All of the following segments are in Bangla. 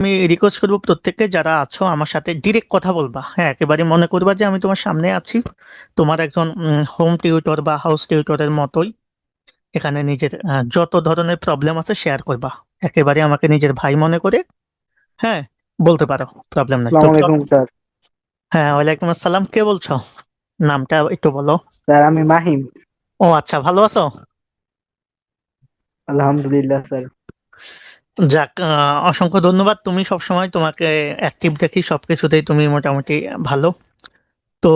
আমি রিকোয়েস্ট করবো প্রত্যেককে যারা আছো আমার সাথে ডিরেক্ট কথা বলবা। হ্যাঁ, একেবারে মনে করবা যে আমি তোমার সামনে আছি, তোমার একজন হোম টিউটর বা হাউস টিউটরের মতোই। এখানে নিজের যত ধরনের প্রবলেম আছে শেয়ার করবা। একেবারে আমাকে নিজের ভাই মনে করে, হ্যাঁ, বলতে পারো, প্রবলেম নাই তো। আসসালামু আলাইকুম স্যার। হ্যাঁ, ওয়ালাইকুম আসসালাম। কে বলছো? নামটা একটু বলো। স্যার আমি মাহিম। ও আচ্ছা, ভালো আছো? আলহামদুলিল্লাহ স্যার। যাক, অসংখ্য ধন্যবাদ। তুমি সবসময় তোমাকে অ্যাক্টিভ দেখি সবকিছুতেই, তুমি মোটামুটি ভালো। তো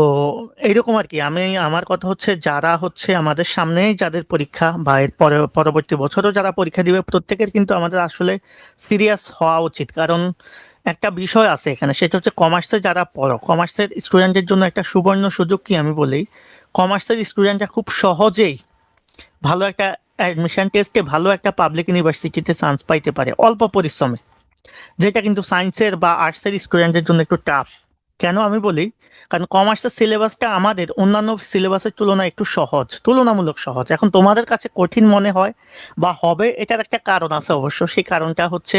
এইরকম আর কি। আমি আমার কথা হচ্ছে, যারা হচ্ছে আমাদের সামনেই যাদের পরীক্ষা বা এর পরে পরবর্তী বছরও যারা পরীক্ষা দিবে, প্রত্যেকের কিন্তু আমাদের আসলে সিরিয়াস হওয়া উচিত। কারণ একটা বিষয় আছে এখানে, সেটা হচ্ছে কমার্সে যারা পড়ো, কমার্সের স্টুডেন্টের জন্য একটা সুবর্ণ সুযোগ কি আমি বলি, কমার্সের স্টুডেন্টরা খুব সহজেই ভালো একটা অ্যাডমিশন টেস্টে ভালো একটা পাবলিক ইউনিভার্সিটিতে চান্স পাইতে পারে অল্প পরিশ্রমে, যেটা কিন্তু সায়েন্সের বা আর্টসের স্টুডেন্টের জন্য একটু টাফ। কেন আমি বলি, কারণ কমার্সের সিলেবাসটা আমাদের অন্যান্য সিলেবাসের তুলনায় একটু সহজ, তুলনামূলক সহজ। এখন তোমাদের কাছে কঠিন মনে হয় বা হবে, এটার একটা কারণ আছে অবশ্য। সেই কারণটা হচ্ছে,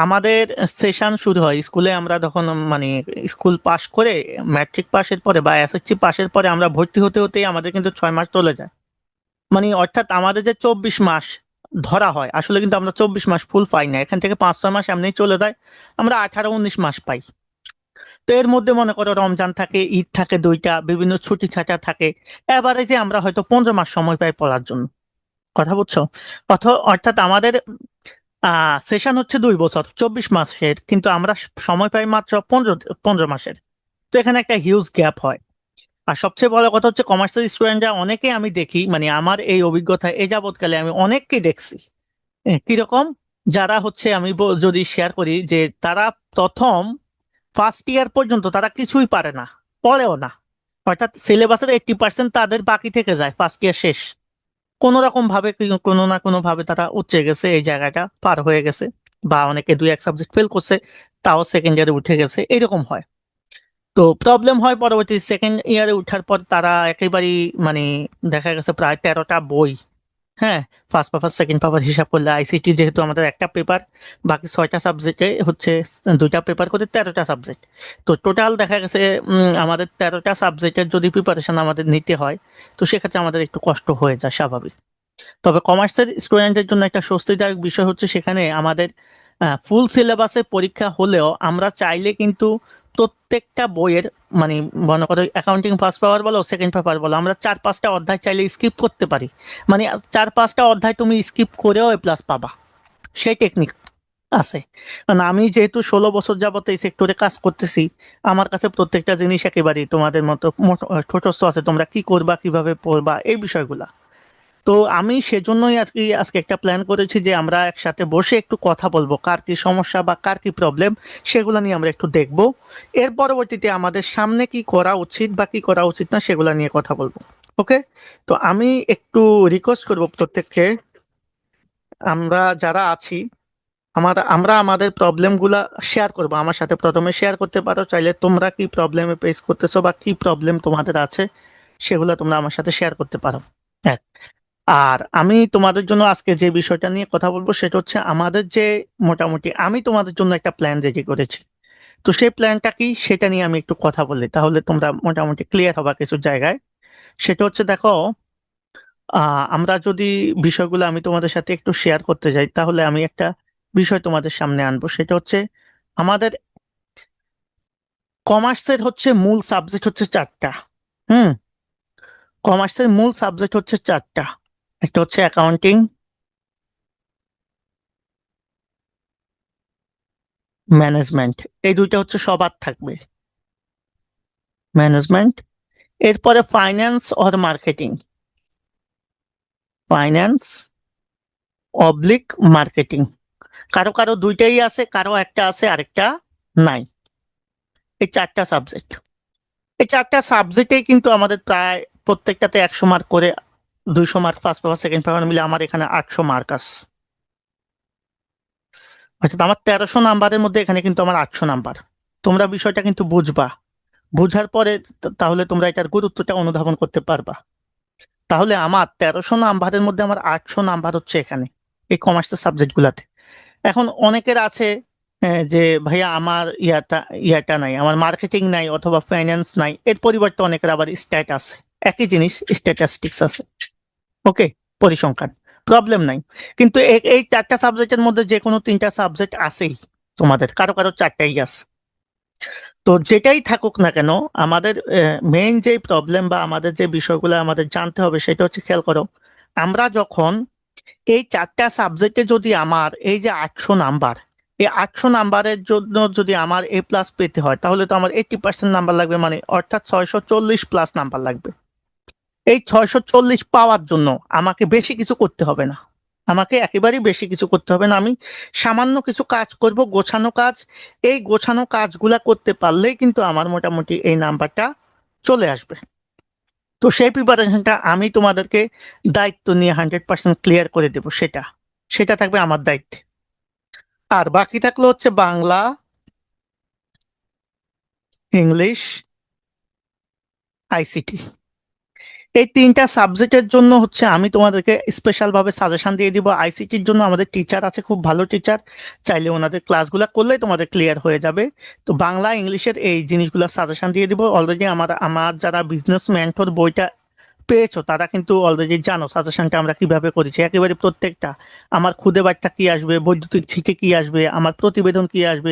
আমাদের সেশন শুরু হয় স্কুলে, আমরা যখন মানে স্কুল পাশ করে, ম্যাট্রিক পাশের পরে বা এসএসসি পাশের পরে আমরা ভর্তি হতে হতেই আমাদের কিন্তু 6 মাস চলে যায়। মানে অর্থাৎ আমাদের যে 24 মাস ধরা হয়, আসলে কিন্তু আমরা 24 মাস ফুল পাই না, এখান থেকে 5-6 মাস এমনি চলে যায়, আমরা 18-19 মাস পাই। তো এর মধ্যে মনে করো রমজান থাকে, ঈদ থাকে, দুইটা বিভিন্ন ছুটি ছাটা থাকে, এবারে যে আমরা হয়তো 15 মাস সময় পাই পড়ার জন্য। কথা বুঝছো? অর্থাৎ আমাদের সেশন হচ্ছে 2 বছর 24 মাসের, কিন্তু আমরা সময় পাই মাত্র 15 15 মাসের। তো এখানে একটা হিউজ গ্যাপ হয়। আর সবচেয়ে বড় কথা হচ্ছে, কমার্সের স্টুডেন্টরা অনেকেই আমি দেখি, মানে আমার এই অভিজ্ঞতা এ যাবৎকালে আমি অনেককেই দেখছি। কিরকম? যারা হচ্ছে আমি যদি শেয়ার করি যে তারা প্রথম ফার্স্ট ইয়ার পর্যন্ত তারা কিছুই পারে না, পড়েও না। অর্থাৎ সিলেবাসের 80% তাদের বাকি থেকে যায় ফার্স্ট ইয়ার শেষ। কোনো রকম ভাবে কোনো না কোনো ভাবে তারা উঠে গেছে, এই জায়গাটা পার হয়ে গেছে, বা অনেকে 2-1 সাবজেক্ট ফেল করছে, তাও সেকেন্ড ইয়ারে উঠে গেছে, এরকম হয়। তো প্রবলেম হয় পরবর্তী সেকেন্ড ইয়ারে উঠার পর তারা একেবারেই মানে দেখা গেছে প্রায় 13টা বই, হ্যাঁ, ফার্স্ট পেপার সেকেন্ড পেপার হিসাব করলে আইসিটি যেহেতু আমাদের একটা পেপার, বাকি 6টা সাবজেক্টে হচ্ছে 2টা পেপার করে 13টা সাবজেক্ট। তো টোটাল দেখা গেছে আমাদের 13টা সাবজেক্টের যদি প্রিপারেশন আমাদের নিতে হয়, তো সেক্ষেত্রে আমাদের একটু কষ্ট হয়ে যায়, স্বাভাবিক। তবে কমার্সের স্টুডেন্টের জন্য একটা স্বস্তিদায়ক বিষয় হচ্ছে, সেখানে আমাদের ফুল সিলেবাসে পরীক্ষা হলেও আমরা চাইলে কিন্তু প্রত্যেকটা বইয়ের, মানে মনে করো অ্যাকাউন্টিং ফার্স্ট পেপার বলো সেকেন্ড পেপার বলো, আমরা 4-5টা অধ্যায় চাইলে স্কিপ করতে পারি। মানে 4-5টা অধ্যায় তুমি স্কিপ করেও এ প্লাস পাবা, সেই টেকনিক আছে। কারণ আমি যেহেতু 16 বছর যাবত এই সেক্টরে কাজ করতেছি, আমার কাছে প্রত্যেকটা জিনিস একেবারেই তোমাদের মতো ঠোঁটস্থ আছে, তোমরা কি করবা, কিভাবে পড়বা, এই বিষয়গুলা। তো আমি সেজন্যই আর কি আজকে একটা প্ল্যান করেছি যে আমরা একসাথে বসে একটু কথা বলবো, কার কি সমস্যা বা কার কি প্রবলেম, সেগুলো নিয়ে আমরা একটু দেখব। এর পরবর্তীতে আমাদের সামনে কি করা উচিত বা কি করা উচিত না, সেগুলো নিয়ে কথা বলবো। ওকে? তো আমি একটু রিকোয়েস্ট করব প্রত্যেককে, আমরা যারা আছি, আমরা আমাদের প্রবলেমগুলা শেয়ার করবো। আমার সাথে প্রথমে শেয়ার করতে পারো চাইলে, তোমরা কি প্রবলেমে ফেস করতেছো বা কি প্রবলেম তোমাদের আছে, সেগুলো তোমরা আমার সাথে শেয়ার করতে পারো। হ্যাঁ। আর আমি তোমাদের জন্য আজকে যে বিষয়টা নিয়ে কথা বলবো, সেটা হচ্ছে আমাদের যে মোটামুটি আমি তোমাদের জন্য একটা প্ল্যান রেডি করেছি। তো সেই প্ল্যানটা কি, সেটা নিয়ে আমি একটু কথা বলি, তাহলে তোমরা মোটামুটি ক্লিয়ার হবা কিছু জায়গায়। সেটা হচ্ছে, দেখো, আমরা যদি বিষয়গুলো আমি তোমাদের সাথে একটু শেয়ার করতে যাই, তাহলে আমি একটা বিষয় তোমাদের সামনে আনবো। সেটা হচ্ছে, আমাদের কমার্সের হচ্ছে মূল সাবজেক্ট হচ্ছে 4টা। হুম। কমার্সের মূল সাবজেক্ট হচ্ছে 4টা। একটা হচ্ছে অ্যাকাউন্টিং, ম্যানেজমেন্ট, এই দুইটা হচ্ছে সবার থাকবে। ম্যানেজমেন্ট, এরপরে finance or marketing, finance oblique marketing. কারো কারো দুইটাই আছে, কারো একটা আছে আরেকটা নাই। এই 4টা সাবজেক্ট, এই 4টা সাবজেক্টেই কিন্তু আমাদের প্রায় প্রত্যেকটাতে 100 মার্ক করে, 200 mark first paper second paper মিলে আমার এখানে 800 মার্ক আছে। অর্থাৎ আমার 1300 নাম্বারের মধ্যে এখানে কিন্তু আমার 800 নাম্বার। তোমরা বিষয়টা কিন্তু বুঝবা, বুঝার পরে তাহলে তোমরা এটার গুরুত্বটা অনুধাবন করতে পারবা। তাহলে আমার 1300 নাম্বারের মধ্যে আমার 800 নাম্বার হচ্ছে এখানে, এই কমার্সের সাবজেক্ট গুলাতে। এখন অনেকের আছে যে ভাইয়া আমার ইয়াটা নাই, আমার মার্কেটিং নাই অথবা ফাইন্যান্স নাই, এর পরিবর্তে অনেকের আবার স্ট্যাট আছে, একই জিনিস স্ট্যাটিস্টিক্স আছে। ওকে, পরিসংখ্যান, প্রবলেম নাই। কিন্তু এই চারটা সাবজেক্টের মধ্যে যে কোনো তিনটা সাবজেক্ট আছেই তোমাদের, কারো কারো চারটাই আছে। তো যেটাই থাকুক না কেন, আমাদের মেইন যে প্রবলেম বা আমাদের যে বিষয়গুলো আমাদের জানতে হবে সেটা হচ্ছে, খেয়াল করো, আমরা যখন এই চারটা সাবজেক্টে যদি আমার এই যে 800 নাম্বার, এই 800 নাম্বারের জন্য যদি আমার A+ পেতে হয়, তাহলে তো আমার 80% নাম্বার লাগবে, মানে অর্থাৎ 640+ নাম্বার লাগবে। এই 640 পাওয়ার জন্য আমাকে বেশি কিছু করতে হবে না, আমাকে একেবারেই বেশি কিছু করতে হবে না। আমি সামান্য কিছু কাজ করব, গোছানো কাজ। এই গোছানো কাজগুলা করতে পারলেই কিন্তু আমার মোটামুটি এই নাম্বারটা চলে আসবে। তো সেই প্রিপারেশনটা আমি তোমাদেরকে দায়িত্ব নিয়ে 100% ক্লিয়ার করে দেব, সেটা সেটা থাকবে আমার দায়িত্বে। আর বাকি থাকলো হচ্ছে বাংলা, ইংলিশ, আইসিটি। এই তিনটা সাবজেক্টের জন্য হচ্ছে আমি তোমাদেরকে স্পেশাল ভাবে সাজেশন দিয়ে দিব। আইসিটির জন্য আমাদের টিচার আছে, খুব ভালো টিচার, চাইলে ওনাদের ক্লাসগুলো করলেই তোমাদের ক্লিয়ার হয়ে যাবে। তো বাংলা ইংলিশের এই জিনিসগুলো সাজেশন দিয়ে দিব। অলরেডি আমার আমার যারা বিজনেস মেন্টর বইটা পেয়েছো তারা কিন্তু অলরেডি জানো সাজেশনটা আমরা কিভাবে করেছি, একেবারে প্রত্যেকটা। আমার খুদে বার্তা কি আসবে, বৈদ্যুতিক চিঠি কি আসবে, আমার প্রতিবেদন কি আসবে,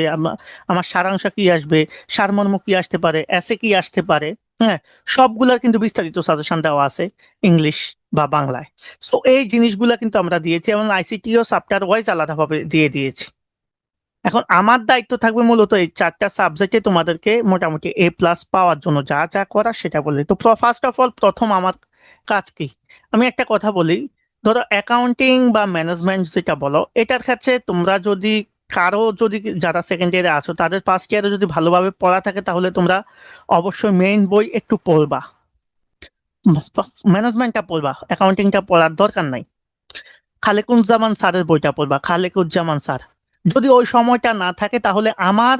আমার সারাংশ কি আসবে, সারমর্ম কি আসতে পারে, এসে কি আসতে পারে, হ্যাঁ, সবগুলার কিন্তু বিস্তারিত সাজেশন দেওয়া আছে ইংলিশ বা বাংলায়। সো এই জিনিসগুলা কিন্তু আমরা দিয়েছি, এবং আইসিটিও চ্যাপ্টার ওয়াইজ আলাদাভাবে দিয়ে দিয়েছি। এখন আমার দায়িত্ব থাকবে মূলত এই চারটা সাবজেক্টে তোমাদেরকে মোটামুটি A+ পাওয়ার জন্য যা যা করার সেটা বলি। তো ফার্স্ট অফ অল, প্রথম আমার কাজ কি, আমি একটা কথা বলি। ধরো অ্যাকাউন্টিং বা ম্যানেজমেন্ট যেটা বলো, এটার ক্ষেত্রে তোমরা যদি কারো যদি যারা সেকেন্ড ইয়ারে আছো তাদের ফার্স্ট ইয়ারে যদি ভালোভাবে পড়া থাকে, তাহলে তোমরা অবশ্যই মেইন বই একটু পড়বা, ম্যানেজমেন্টটা পড়বা, অ্যাকাউন্টিংটা পড়ার দরকার নাই। খালেকুজ্জামান স্যারের বইটা পড়বা, খালেকুজ্জামান স্যার। যদি ওই সময়টা না থাকে তাহলে আমার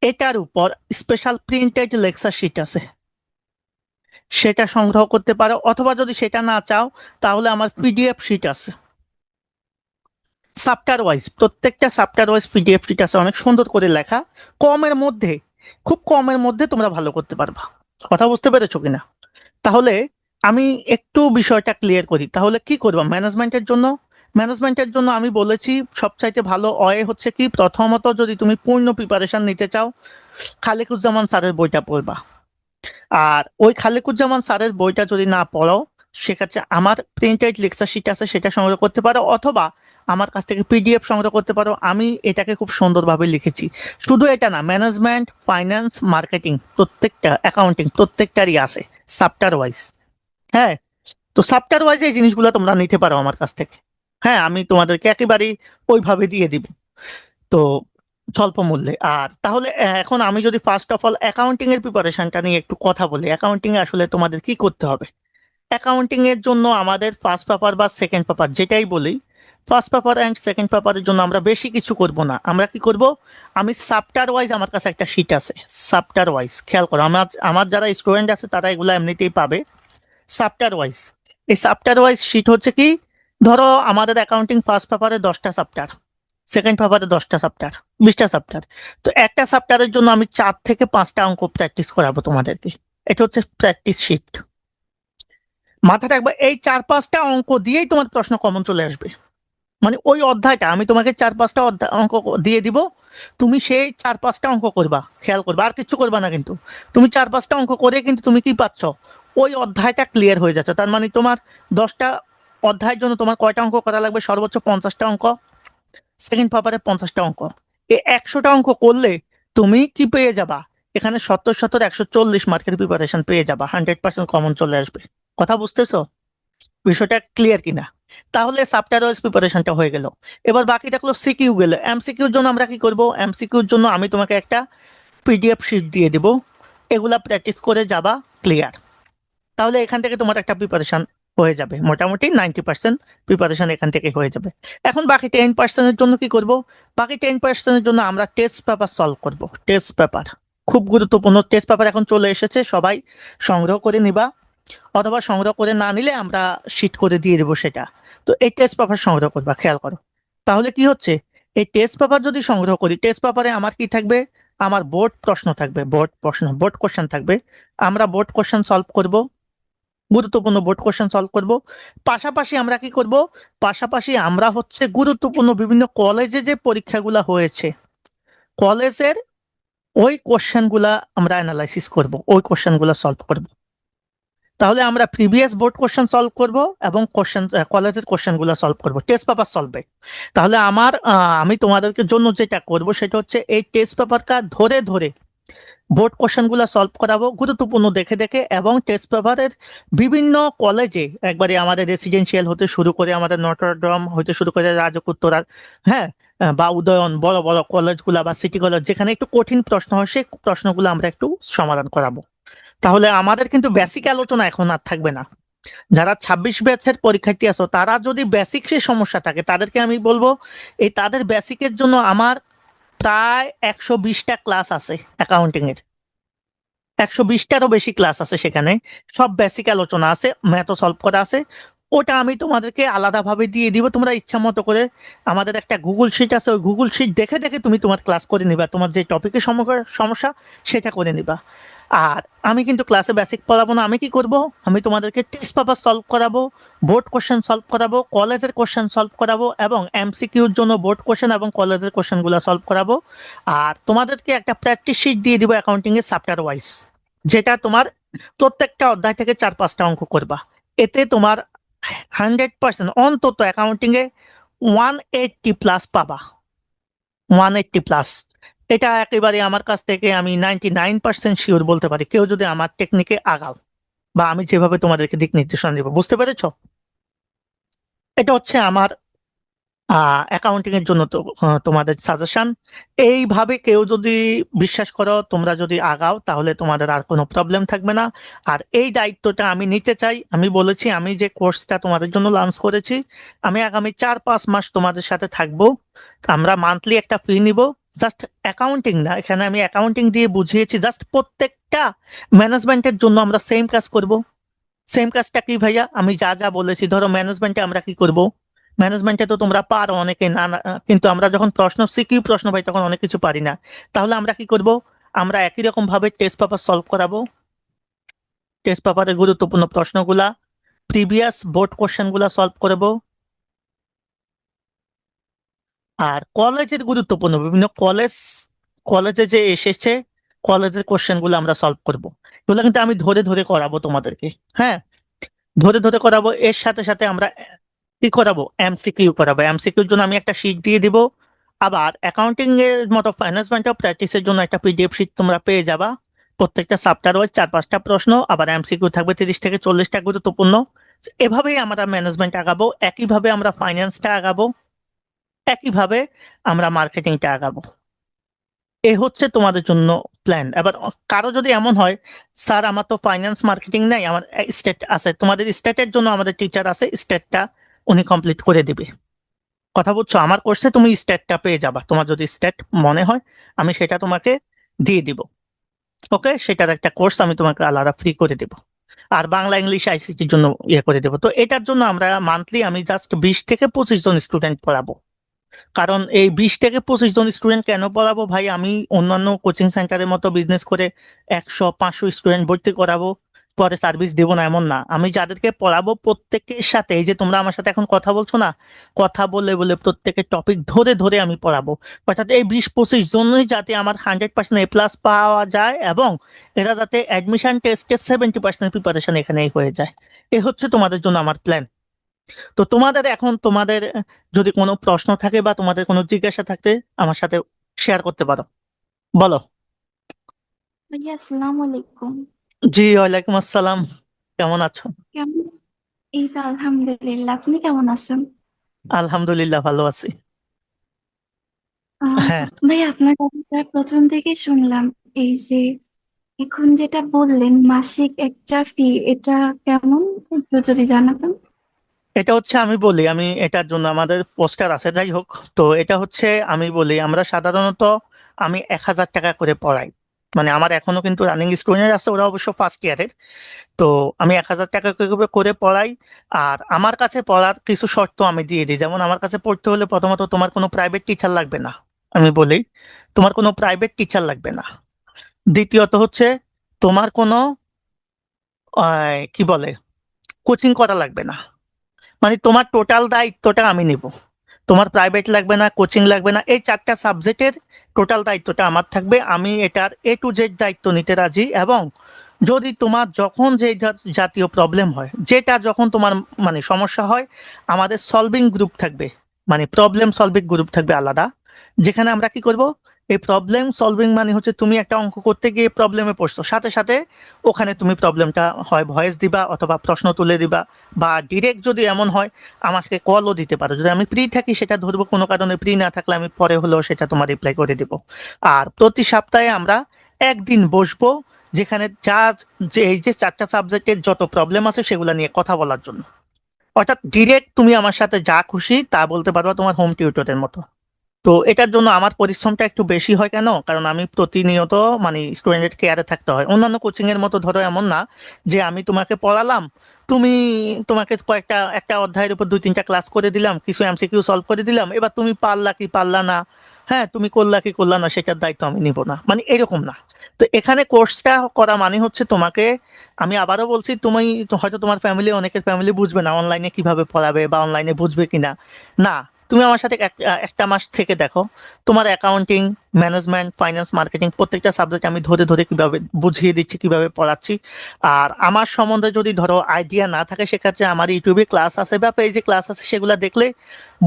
এটার উপর স্পেশাল প্রিন্টেড লেকচার শিট আছে, সেটা সংগ্রহ করতে পারো। অথবা যদি সেটা না চাও, তাহলে আমার পিডিএফ শিট আছে, চ্যাপ্টার ওয়াইজ, প্রত্যেকটা চ্যাপ্টার ওয়াইজ পিডিএফ শিট আছে, অনেক সুন্দর করে লেখা, কমের মধ্যে, খুব কমের মধ্যে তোমরা ভালো করতে পারবা। কথা বুঝতে পেরেছো কিনা? তাহলে আমি একটু বিষয়টা ক্লিয়ার করি। তাহলে কি করবা ম্যানেজমেন্টের জন্য? ম্যানেজমেন্টের জন্য আমি বলেছি সবচাইতে ভালো ওয়ে হচ্ছে কি, প্রথমত যদি তুমি পূর্ণ প্রিপারেশন নিতে চাও, খালেকুজ্জামান স্যারের বইটা পড়বা। আর ওই খালেকুজ্জামান স্যারের বইটা যদি না পড়ো, সেক্ষেত্রে আমার প্রিন্টেড লেকচার শিট আছে, সেটা সংগ্রহ করতে পারো, অথবা আমার কাছ থেকে পিডিএফ সংগ্রহ করতে পারো। আমি এটাকে খুব সুন্দরভাবে লিখেছি। শুধু এটা না, ম্যানেজমেন্ট, ফাইন্যান্স, মার্কেটিং, প্রত্যেকটা, অ্যাকাউন্টিং, প্রত্যেকটারই আছে চ্যাপ্টার ওয়াইজ। হ্যাঁ, তো চ্যাপ্টার ওয়াইজ এই জিনিসগুলো তোমরা নিতে পারো আমার কাছ থেকে। হ্যাঁ, আমি তোমাদেরকে একেবারেই ওইভাবে দিয়ে দিব, তো স্বল্প মূল্যে। আর তাহলে এখন আমি যদি ফার্স্ট অফ অল অ্যাকাউন্টিং এর প্রিপারেশনটা নিয়ে একটু কথা বলি, অ্যাকাউন্টিং এ আসলে তোমাদের কি করতে হবে। অ্যাকাউন্টিং এর জন্য আমাদের ফার্স্ট পেপার বা সেকেন্ড পেপার যেটাই বলি, ফার্স্ট পেপার অ্যান্ড সেকেন্ড পেপারের জন্য আমরা বেশি কিছু করব না। আমরা কি করব, আমি চ্যাপ্টার ওয়াইজ, আমার কাছে একটা শিট আছে, চ্যাপ্টার ওয়াইজ, খেয়াল করো, আমার আমার যারা স্টুডেন্ট আছে তারা এগুলো এমনিতেই পাবে। চ্যাপ্টার ওয়াইজ, এই চ্যাপ্টার ওয়াইজ শিট হচ্ছে কি, ধরো আমাদের অ্যাকাউন্টিং ফার্স্ট পেপারে 10টা চ্যাপ্টার, সেকেন্ড পেপারে 10টা চ্যাপ্টার, 20টা চ্যাপ্টার। তো একটা চ্যাপ্টারের জন্য আমি 4 থেকে 5টা অঙ্ক প্র্যাকটিস করাবো তোমাদেরকে। এটা হচ্ছে প্র্যাকটিস শিট। মাথায় রাখবে, এই 4-5টা অঙ্ক দিয়েই তোমার প্রশ্ন কমন চলে আসবে। মানে ওই অধ্যায়টা আমি তোমাকে 4-5টা অঙ্ক দিয়ে দিব, তুমি সেই 4-5টা অঙ্ক করবা, খেয়াল করবা, আর কিছু করবা না। কিন্তু তুমি 4-5টা অঙ্ক করে কিন্তু তুমি কি পাচ্ছ, ওই অধ্যায়টা ক্লিয়ার হয়ে যাচ্ছে। তার মানে তোমার 10টা অধ্যায়ের জন্য তোমার কয়টা অঙ্ক করা লাগবে, সর্বোচ্চ 50টা অঙ্ক, সেকেন্ড পেপারে 50টা অঙ্ক। এই 100টা অঙ্ক করলে তুমি কি পেয়ে যাবা, এখানে 70-140 মার্কের প্রিপারেশন পেয়ে যাবা, 100% কমন চলে আসবে। কথা বুঝতেছো বিষয়টা ক্লিয়ার কিনা? তাহলে চ্যাপ্টার ওয়াইজ প্রিপারেশনটা হয়ে গেল। এবার বাকি থাকলো সিকিউ গেলে। এমসিকিউর জন্য আমরা কি করব, এমসিকিউর জন্য আমি তোমাকে একটা পিডিএফ শিট দিয়ে দিব, এগুলা প্র্যাকটিস করে যাবা, ক্লিয়ার। তাহলে এখান থেকে তোমার একটা প্রিপারেশন হয়ে যাবে, মোটামুটি 90% প্রিপারেশন এখান থেকে হয়ে যাবে। এখন বাকি 10%-এর জন্য কি করব, বাকি 10%-এর জন্য আমরা টেস্ট পেপার সলভ করব। টেস্ট পেপার খুব গুরুত্বপূর্ণ, টেস্ট পেপার এখন চলে এসেছে, সবাই সংগ্রহ করে নিবা, অথবা সংগ্রহ করে না নিলে আমরা শিট করে দিয়ে দেবো সেটা। তো এই টেস্ট পেপার সংগ্রহ করবা, খেয়াল করো। তাহলে কি হচ্ছে, এই টেস্ট পেপার যদি সংগ্রহ করি, টেস্ট পেপারে আমার কি থাকবে? আমার বোর্ড প্রশ্ন থাকবে, বোর্ড কোশ্চেন থাকবে। আমরা বোর্ড কোশ্চেন সলভ করব, গুরুত্বপূর্ণ বোর্ড কোশ্চেন সলভ করব। পাশাপাশি আমরা কি করব? পাশাপাশি আমরা হচ্ছে গুরুত্বপূর্ণ বিভিন্ন কলেজে যে পরীক্ষাগুলো হয়েছে, কলেজের ওই কোশ্চেনগুলা আমরা অ্যানালাইসিস করব, ওই কোশ্চেনগুলো সলভ করব। তাহলে আমরা প্রিভিয়াস বোর্ড কোশ্চেন সলভ করব এবং কলেজের কোশ্চেনগুলো সলভ করব টেস্ট পেপার সলভে। তাহলে আমি তোমাদেরকে জন্য যেটা করব সেটা হচ্ছে এই টেস্ট পেপারটা ধরে ধরে বোর্ড কোশ্চেনগুলো সলভ করাবো গুরুত্বপূর্ণ দেখে দেখে, এবং টেস্ট পেপারের বিভিন্ন কলেজে একবারে আমাদের রেসিডেন্সিয়াল হতে শুরু করে, আমাদের নটরডেম হতে শুরু করে, রাজকুত্তরার, হ্যাঁ, বা উদয়ন, বড় বড় কলেজগুলা বা সিটি কলেজ যেখানে একটু কঠিন প্রশ্ন হয় সেই প্রশ্নগুলো আমরা একটু সমাধান করাবো। তাহলে আমাদের কিন্তু বেসিক আলোচনা এখন আর থাকবে না। যারা 26 ব্যাচের পরীক্ষার্থী আছো তারা যদি বেসিকের সমস্যা থাকে তাদেরকে আমি বলবো এই তাদের বেসিকের জন্য আমার প্রায় 120টা ক্লাস আছে অ্যাকাউন্টিং এর, 120টারও বেশি ক্লাস আছে সেখানে। সব বেসিক আলোচনা আছে, ম্যাথও সলভ করা আছে। ওটা আমি তোমাদেরকে আলাদাভাবে দিয়ে দিব, তোমরা ইচ্ছা মতো করে আমাদের একটা গুগল শিট আছে, ওই গুগল শিট দেখে দেখে তুমি তোমার ক্লাস করে নিবা, তোমার যে টপিকের সমস্যা সেটা করে নিবা। আর আমি কিন্তু ক্লাসে বেসিক পড়াবো না, আমি কি করব? আমি তোমাদেরকে টেস্ট পেপার সলভ করাবো, বোর্ড কোশ্চেন সলভ করাবো, কলেজের কোশ্চেন সলভ করাবো, এবং এমসিকিউর জন্য বোর্ড কোশ্চেন এবং কলেজের কোশ্চেনগুলো সলভ করাবো। আর তোমাদেরকে একটা প্র্যাকটিস শিট দিয়ে দিব অ্যাকাউন্টিং এর চ্যাপ্টার ওয়াইজ, যেটা তোমার প্রত্যেকটা অধ্যায় থেকে 4-5টা অঙ্ক করবা। এতে তোমার 100% অন্তত অ্যাকাউন্টিং এ 180+ পাবা, 180+। এটা একেবারে আমার কাছ থেকে আমি 99% শিওর বলতে পারি, কেউ যদি আমার টেকনিকে আগাও বা আমি যেভাবে তোমাদেরকে দিক নির্দেশনা দিব। বুঝতে পেরেছো? এটা হচ্ছে আমার অ্যাকাউন্টিং এর জন্য তো তোমাদের সাজেশন। এইভাবে কেউ যদি বিশ্বাস করো, তোমরা যদি আগাও, তাহলে তোমাদের আর কোনো প্রবলেম থাকবে না। আর এই দায়িত্বটা আমি নিতে চাই। আমি বলেছি আমি যে কোর্সটা তোমাদের জন্য লঞ্চ করেছি, আমি আগামী 4-5 মাস তোমাদের সাথে থাকবো। আমরা মান্থলি একটা ফি নিব। জাস্ট অ্যাকাউন্টিং না, এখানে আমি অ্যাকাউন্টিং দিয়ে বুঝিয়েছি, জাস্ট প্রত্যেকটা ম্যানেজমেন্টের জন্য আমরা সেম কাজ করব। সেম কাজটা কি ভাইয়া? আমি যা যা বলেছি, ধরো ম্যানেজমেন্টে আমরা কি করব, ম্যানেজমেন্টে তো তোমরা পারো অনেকে, না না, কিন্তু আমরা যখন সিকিউ প্রশ্ন পাই তখন অনেক কিছু পারি না। তাহলে আমরা কি করব? আমরা একই রকম ভাবে টেস্ট পেপার সলভ করাবো, টেস্ট পেপারের গুরুত্বপূর্ণ প্রশ্নগুলা, প্রিভিয়াস বোর্ড কোশ্চেন গুলা সলভ করবো। আর কলেজের গুরুত্বপূর্ণ বিভিন্ন কলেজে যে এসেছে, কলেজের কোশ্চেন গুলো আমরা সলভ করব। এগুলো কিন্তু আমি ধরে ধরে করাবো তোমাদেরকে, হ্যাঁ, ধরে ধরে করাবো। এর সাথে সাথে আমরা কি করাবো? এমসিকিউ করাবো। এমসিকিউর জন্য আমি একটা শিট দিয়ে দিব। আবার অ্যাকাউন্টিং এর মতো ম্যানেজমেন্ট অফ প্র্যাকটিসের জন্য একটা পিডিএফ শিট তোমরা পেয়ে যাবা। প্রত্যেকটা চ্যাপ্টার ওয়াইজ 4-5টা প্রশ্ন, আবার এমসিকিউ থাকবে 30 থেকে 40টা গুরুত্বপূর্ণ। এভাবেই আমরা ম্যানেজমেন্ট আগাবো, একইভাবে আমরা ফাইন্যান্সটা আগাবো, একইভাবে আমরা মার্কেটিংটা আগাবো। এ হচ্ছে তোমাদের জন্য প্ল্যান। এবার কারো যদি এমন হয়, স্যার আমার তো ফাইন্যান্স মার্কেটিং নাই, আমার স্টেট আছে, তোমাদের স্টেটের জন্য আমাদের টিচার আছে, স্টেটটা উনি কমপ্লিট করে দিবে। কথা বুঝছো? আমার কোর্সে তুমি স্টেটটা পেয়ে যাবা, তোমার যদি স্টেট মনে হয় আমি সেটা তোমাকে দিয়ে দিব। ওকে, সেটার একটা কোর্স আমি তোমাকে আলাদা ফ্রি করে দেবো। আর বাংলা ইংলিশ আইসিটির জন্য ইয়ে করে দেবো। তো এটার জন্য আমরা মান্থলি আমি জাস্ট 20 থেকে 25 জন স্টুডেন্ট পড়াবো। কারণ এই 20 থেকে 25 জন স্টুডেন্ট কেন পড়াবো ভাই? আমি অন্যান্য কোচিং সেন্টারের মতো বিজনেস করে 100-500 স্টুডেন্ট ভর্তি করাবো, পরে সার্ভিস দেবো না, এমন না। আমি যাদেরকে পড়াবো প্রত্যেকের সাথে, এই যে তোমরা আমার সাথে এখন কথা বলছো না, কথা বলে বলে প্রত্যেকের টপিক ধরে ধরে আমি পড়াবো। অর্থাৎ এই 20-25 জনই যাতে আমার 100% A+ পাওয়া যায়, এবং এরা যাতে অ্যাডমিশন টেস্টের 70% প্রিপারেশন এখানেই হয়ে যায়। এ হচ্ছে তোমাদের জন্য আমার প্ল্যান। তো তোমাদের যদি কোনো প্রশ্ন থাকে বা তোমাদের কোনো জিজ্ঞাসা থাকতে আমার সাথে শেয়ার করতে পারো, বলো। ভাইয়া আসসালামু আলাইকুম। জি, ওয়ালাইকুম আসসালাম। কেমন আছো? কেমন? এই তো আলহামদুলিল্লাহ, আপনি কেমন আছেন? আলহামদুলিল্লাহ, ভালো আছি। হ্যাঁ, ভাইয়া আপনার কথাটা প্রথম থেকে শুনলাম, এই যে এখন যেটা বললেন মাসিক একটা ফি, এটা কেমন একটু যদি জানাতেন। এটা হচ্ছে আমি বলি, আমি এটার জন্য আমাদের পোস্টার আছে, যাই হোক। তো এটা হচ্ছে আমি বলি, আমরা সাধারণত আমি 1000 টাকা করে পড়াই। মানে আমার এখনো কিন্তু রানিং স্টুডেন্ট আছে, ওরা অবশ্য ফার্স্ট ইয়ারের। তো আমি 1,000 টাকা করে পড়াই। আর আমার কাছে পড়ার কিছু শর্ত আমি দিয়ে দিই, যেমন আমার কাছে পড়তে হলে প্রথমত তোমার কোনো প্রাইভেট টিচার লাগবে না, আমি বলি তোমার কোনো প্রাইভেট টিচার লাগবে না। দ্বিতীয়ত হচ্ছে তোমার কোনো কি বলে কোচিং করা লাগবে না, মানে তোমার টোটাল দায়িত্বটা আমি নিব। তোমার প্রাইভেট লাগবে না, কোচিং লাগবে না, এই 4টা সাবজেক্টের টোটাল দায়িত্বটা আমার থাকবে। আমি এটার A to Z দায়িত্ব নিতে রাজি। এবং যদি তোমার যখন যে জাতীয় প্রবলেম হয়, যেটা যখন তোমার মানে সমস্যা হয়, আমাদের সলভিং গ্রুপ থাকবে, মানে প্রবলেম সলভিং গ্রুপ থাকবে আলাদা, যেখানে আমরা কি করব, এই প্রবলেম সলভিং মানে হচ্ছে তুমি একটা অঙ্ক করতে গিয়ে প্রবলেমে পড়ছো, সাথে সাথে ওখানে তুমি প্রবলেমটা হয় ভয়েস দিবা অথবা প্রশ্ন তুলে দিবা, বা ডিরেক্ট যদি এমন হয় আমাকে কলও দিতে পারো, যদি আমি ফ্রি থাকি সেটা ধরবো, কোনো কারণে ফ্রি না থাকলে আমি পরে হলেও সেটা তোমার রিপ্লাই করে দিব। আর প্রতি সপ্তাহে আমরা একদিন বসবো, যেখানে যে এই যে 4টা সাবজেক্টের যত প্রবলেম আছে সেগুলো নিয়ে কথা বলার জন্য। অর্থাৎ ডিরেক্ট তুমি আমার সাথে যা খুশি তা বলতে পারবা, তোমার হোম টিউটরের মতো। তো এটার জন্য আমার পরিশ্রমটা একটু বেশি হয়। কেন? কারণ আমি প্রতিনিয়ত মানে স্টুডেন্টের কেয়ারে থাকতে হয়। অন্যান্য কোচিং এর মতো ধরো এমন না যে আমি তোমাকে পড়ালাম, তুমি তোমাকে একটা অধ্যায়ের উপর 2-3টা ক্লাস করে দিলাম, কিছু MCQ সলভ করে দিলাম, এবার তুমি পারলা কি পারলা না, হ্যাঁ তুমি করলা কি করলা না সেটার দায়িত্ব আমি নিব না, মানে এরকম না। তো এখানে কোর্সটা করা মানে হচ্ছে তোমাকে, আমি আবারও বলছি, তুমি হয়তো তোমার ফ্যামিলি, অনেকের ফ্যামিলি বুঝবে না অনলাইনে কিভাবে পড়াবে বা অনলাইনে বুঝবে কিনা। না, তুমি আমার সাথে একটা মাস থেকে দেখো, তোমার অ্যাকাউন্টিং, ম্যানেজমেন্ট, ফাইন্যান্স, মার্কেটিং প্রত্যেকটা সাবজেক্ট আমি ধরে ধরে কিভাবে বুঝিয়ে দিচ্ছি, কিভাবে পড়াচ্ছি। আর আমার সম্বন্ধে যদি ধরো আইডিয়া না থাকে, সেক্ষেত্রে আমার ইউটিউবে ক্লাস আছে বা পেজে ক্লাস আছে, সেগুলো দেখলে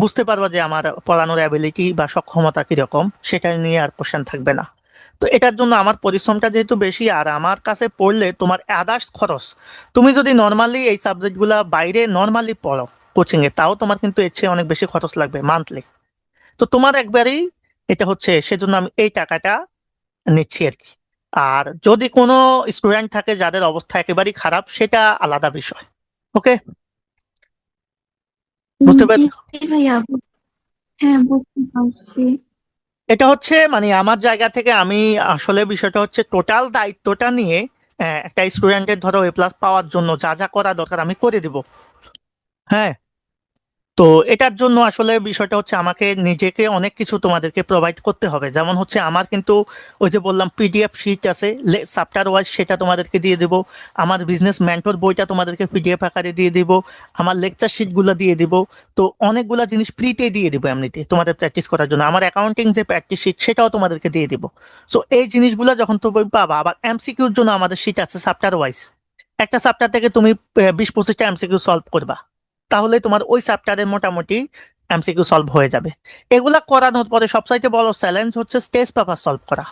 বুঝতে পারবা যে আমার পড়ানোর অ্যাবিলিটি বা সক্ষমতা কিরকম, সেটা নিয়ে আর কোশ্চেন থাকবে না। তো এটার জন্য আমার পরিশ্রমটা যেহেতু বেশি, আর আমার কাছে পড়লে তোমার আদার্স খরচ, তুমি যদি নর্মালি এই সাবজেক্টগুলো বাইরে নর্মালি পড়ো কোচিং এ, তাও তোমার কিন্তু এর চেয়ে অনেক বেশি খরচ লাগবে মান্থলি। তো তোমার একবারেই এটা হচ্ছে, সেজন্য আমি এই টাকাটা নিচ্ছি আর কি। আর যদি কোনো স্টুডেন্ট থাকে যাদের অবস্থা একেবারেই খারাপ, সেটা আলাদা বিষয়। ওকে, বুঝতে জি পারলে? ভাইয়া, হ্যাঁ বুঝতে পারছি। এটা হচ্ছে মানে আমার জায়গা থেকে আমি আসলে বিষয়টা হচ্ছে টোটাল দায়িত্বটা নিয়ে একটা স্টুডেন্টের ধরো A+ পাওয়ার জন্য যা যা করা দরকার আমি করে দিব। হ্যাঁ, তো এটার জন্য আসলে বিষয়টা হচ্ছে আমাকে নিজেকে অনেক কিছু তোমাদেরকে প্রোভাইড করতে হবে। যেমন হচ্ছে আমার কিন্তু ওই যে বললাম PDF শিট আছে চ্যাপ্টার ওয়াইজ, সেটা তোমাদেরকে দিয়ে দেবো। আমার বিজনেস মেন্টর বইটা তোমাদেরকে PDF আকারে দিয়ে দিব। আমার লেকচার শিটগুলো দিয়ে দিব। তো অনেকগুলা জিনিস ফ্রিতে দিয়ে দিব এমনিতে তোমাদের প্র্যাকটিস করার জন্য। আমার অ্যাকাউন্টিং যে প্র্যাকটিস শিট সেটাও তোমাদেরকে দিয়ে দিব। সো এই জিনিসগুলো যখন তুমি পাবা, আবার MCQর জন্য আমাদের শিট আছে চ্যাপ্টার ওয়াইজ। একটা চ্যাপ্টার থেকে তুমি 20-25টা MCQ সলভ করবা, তাহলে তোমার ওই চ্যাপ্টারের মোটামুটি MCQ সলভ হয়ে যাবে। এগুলা করানোর পরে সবচাইতে বড় চ্যালেঞ্জ হচ্ছে টেস্ট পেপার সলভ করা।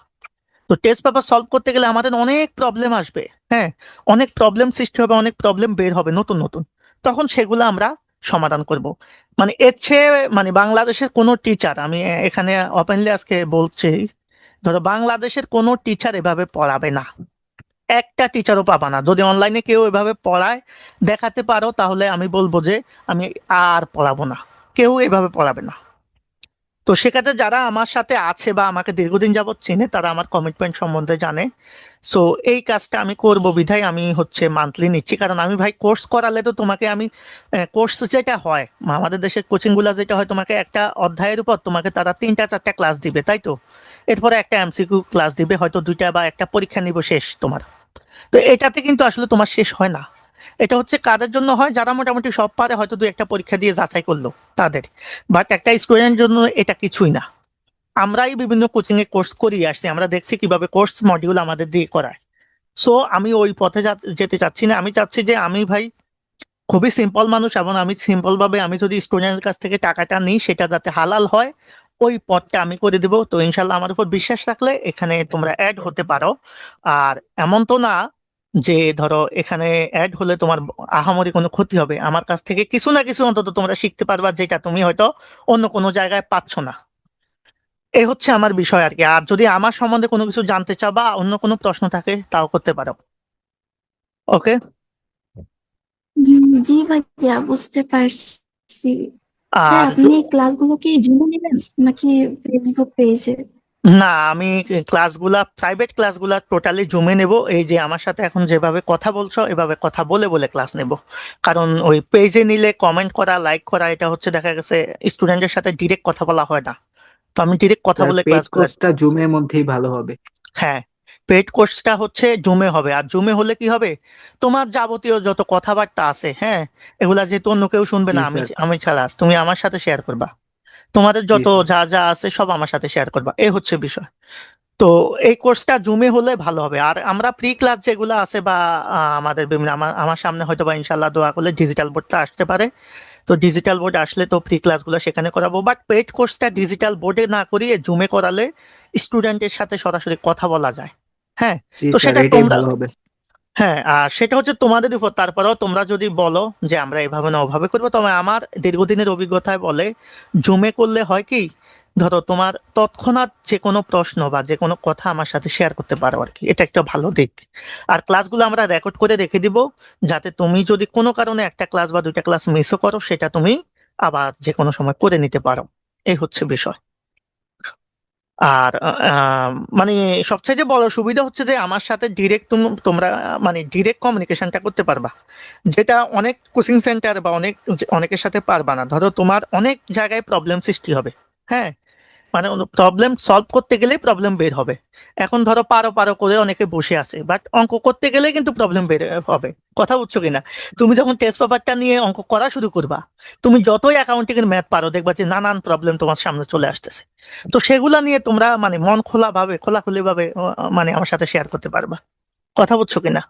তো টেস্ট পেপার সলভ করতে গেলে আমাদের অনেক প্রবলেম আসবে। হ্যাঁ, অনেক প্রবলেম সৃষ্টি হবে, অনেক প্রবলেম বের হবে নতুন নতুন। তখন সেগুলো আমরা সমাধান করব। মানে এর চেয়ে মানে বাংলাদেশের কোনো টিচার, আমি এখানে ওপেনলি আজকে বলছি, ধরো বাংলাদেশের কোনো টিচার এভাবে পড়াবে না। একটা টিচারও পাবা না। যদি অনলাইনে কেউ এভাবে পড়ায় দেখাতে পারো, তাহলে আমি বলবো যে আমি আর পড়াবো না, কেউ এভাবে পড়াবে না। তো সেক্ষেত্রে যারা আমার সাথে আছে বা আমাকে দীর্ঘদিন যাবত চেনে, তারা আমার কমিটমেন্ট সম্বন্ধে জানে। সো এই কাজটা আমি করব বিধায় আমি হচ্ছে মান্থলি নিচ্ছি। কারণ আমি ভাই কোর্স করালে তো তোমাকে আমি কোর্স যেটা হয় আমাদের দেশের কোচিং গুলা যেটা হয়, তোমাকে একটা অধ্যায়ের উপর তোমাকে তারা 3টা 4টা ক্লাস দিবে, তাই তো? এরপরে একটা MCQ ক্লাস দিবে, হয়তো 2টা, বা একটা পরীক্ষা নিব, শেষ তোমার। তো এটাতে কিন্তু আসলে তোমার শেষ হয় না। এটা হচ্ছে কাদের জন্য হয়? যারা মোটামুটি সব পারে, হয়তো 2-1টা পরীক্ষা দিয়ে যাচাই করলো তাদের। বাট একটা স্টুডেন্টের জন্য এটা কিছুই না। আমরাই বিভিন্ন কোচিং এ কোর্স করিয়ে আসছি, আমরা দেখছি কিভাবে কোর্স মডিউল আমাদের দিয়ে করায়। সো আমি ওই পথে যেতে চাচ্ছি না। আমি চাচ্ছি যে আমি ভাই খুবই সিম্পল মানুষ, এবং আমি সিম্পল ভাবে আমি যদি স্টুডেন্টের কাছ থেকে টাকাটা নিই, সেটা যাতে হালাল হয়, ওই পথটা আমি করে দিব। তো ইনশাল্লাহ আমার উপর বিশ্বাস রাখলে এখানে তোমরা অ্যাড হতে পারো। আর এমন তো না যে ধরো এখানে অ্যাড হলে তোমার আহামরি কোনো ক্ষতি হবে। আমার কাছ থেকে কিছু না কিছু অন্তত তোমরা শিখতে পারবা, যেটা তুমি হয়তো অন্য কোনো জায়গায় পাচ্ছ না। এই হচ্ছে আমার বিষয় আর কি। আর যদি আমার সম্বন্ধে কোনো কিছু জানতে চাও বা অন্য কোনো প্রশ্ন থাকে, তাও করতে পারো। ওকে। জি ভাইয়া, বুঝতে পারছি। ভাই আর আপনি এই ক্লাসগুলো কি জুমে নেবেন নাকি ফেসবুক পেজে? না, আমি ক্লাসগুলা প্রাইভেট ক্লাসগুলা টোটালি জুমে নেব। এই যে আমার সাথে এখন যেভাবে কথা বলছো এভাবে কথা বলে বলে ক্লাস নেব। কারণ ওই পেজে নিলে কমেন্ট করা, লাইক করা, এটা হচ্ছে দেখা গেছে স্টুডেন্টের সাথে ডিরেক্ট কথা বলা হয় না। তো আমি ডিরেক্ট কথা স্যার বলে পেইড ক্লাসগুলা। কোর্সটা জুমের মধ্যেই ভালো হবে। হ্যাঁ, পেইড কোর্সটা হচ্ছে জুমে হবে। আর জুমে হলে কি হবে, তোমার যাবতীয় যত কথাবার্তা আছে, হ্যাঁ, এগুলা যেহেতু অন্য কেউ শুনবে জি না, আমি স্যার। আমি ছাড়া তুমি আমার সাথে শেয়ার করবা। তোমাদের জি যত স্যার। যা যা আছে সব আমার সাথে শেয়ার করবা, এই হচ্ছে বিষয়। তো এই কোর্সটা জুমে হলে ভালো হবে। আর আমরা প্রি ক্লাস যেগুলো আছে বা আমাদের বিভিন্ন আমার আমার সামনে হয়তো বা ইনশাল্লাহ দোয়া করলে ডিজিটাল বোর্ডটা আসতে পারে। তো ডিজিটাল বোর্ড আসলে তো প্রি ক্লাসগুলো সেখানে করাবো, বাট পেইড কোর্সটা ডিজিটাল বোর্ডে না করিয়ে জুমে করালে স্টুডেন্টের সাথে সরাসরি কথা বলা যায়। হ্যাঁ, জি তো স্যার, সেটা এটাই তোমরা, ভালো হবে। হ্যাঁ, আর সেটা হচ্ছে তোমাদের উপর। তারপরেও তোমরা যদি বলো যে আমরা এভাবে না ওভাবে করবো, তবে আমার দীর্ঘদিনের অভিজ্ঞতায় বলে জুমে করলে হয় কি, ধরো তোমার তৎক্ষণাৎ যে কোনো প্রশ্ন বা যে কোনো কথা আমার সাথে শেয়ার করতে পারো আর কি, এটা একটা ভালো দিক। আর ক্লাসগুলো আমরা রেকর্ড করে রেখে দিব, যাতে তুমি যদি কোনো কারণে একটা ক্লাস বা দুইটা ক্লাস মিসও করো সেটা তুমি আবার যে কোনো সময় করে নিতে পারো। এই হচ্ছে বিষয়। আর মানে সবচেয়ে বড় সুবিধা হচ্ছে যে আমার সাথে ডিরেক্ট তোমরা মানে ডিরেক্ট কমিউনিকেশনটা করতে পারবা, যেটা অনেক কোচিং সেন্টার বা অনেকের সাথে পারবা না। ধরো তোমার অনেক জায়গায় প্রবলেম সৃষ্টি হবে, হ্যাঁ, মানে প্রবলেম সলভ করতে গেলে প্রবলেম বের হবে। এখন ধরো পারো পারো করে অনেকে বসে আছে, বাট অঙ্ক করতে গেলে কিন্তু প্রবলেম বের হবে। কথা বুঝছো কিনা? তুমি যখন টেস্ট পেপারটা নিয়ে অঙ্ক করা শুরু করবা, তুমি যতই অ্যাকাউন্টিং এর ম্যাথ পারো, দেখবা যে নানান প্রবলেম তোমার সামনে চলে আসতেছে। তো সেগুলা নিয়ে তোমরা মানে মন খোলাখুলি ভাবে মানে আমার সাথে শেয়ার করতে পারবা। কথা বুঝছো কিনা?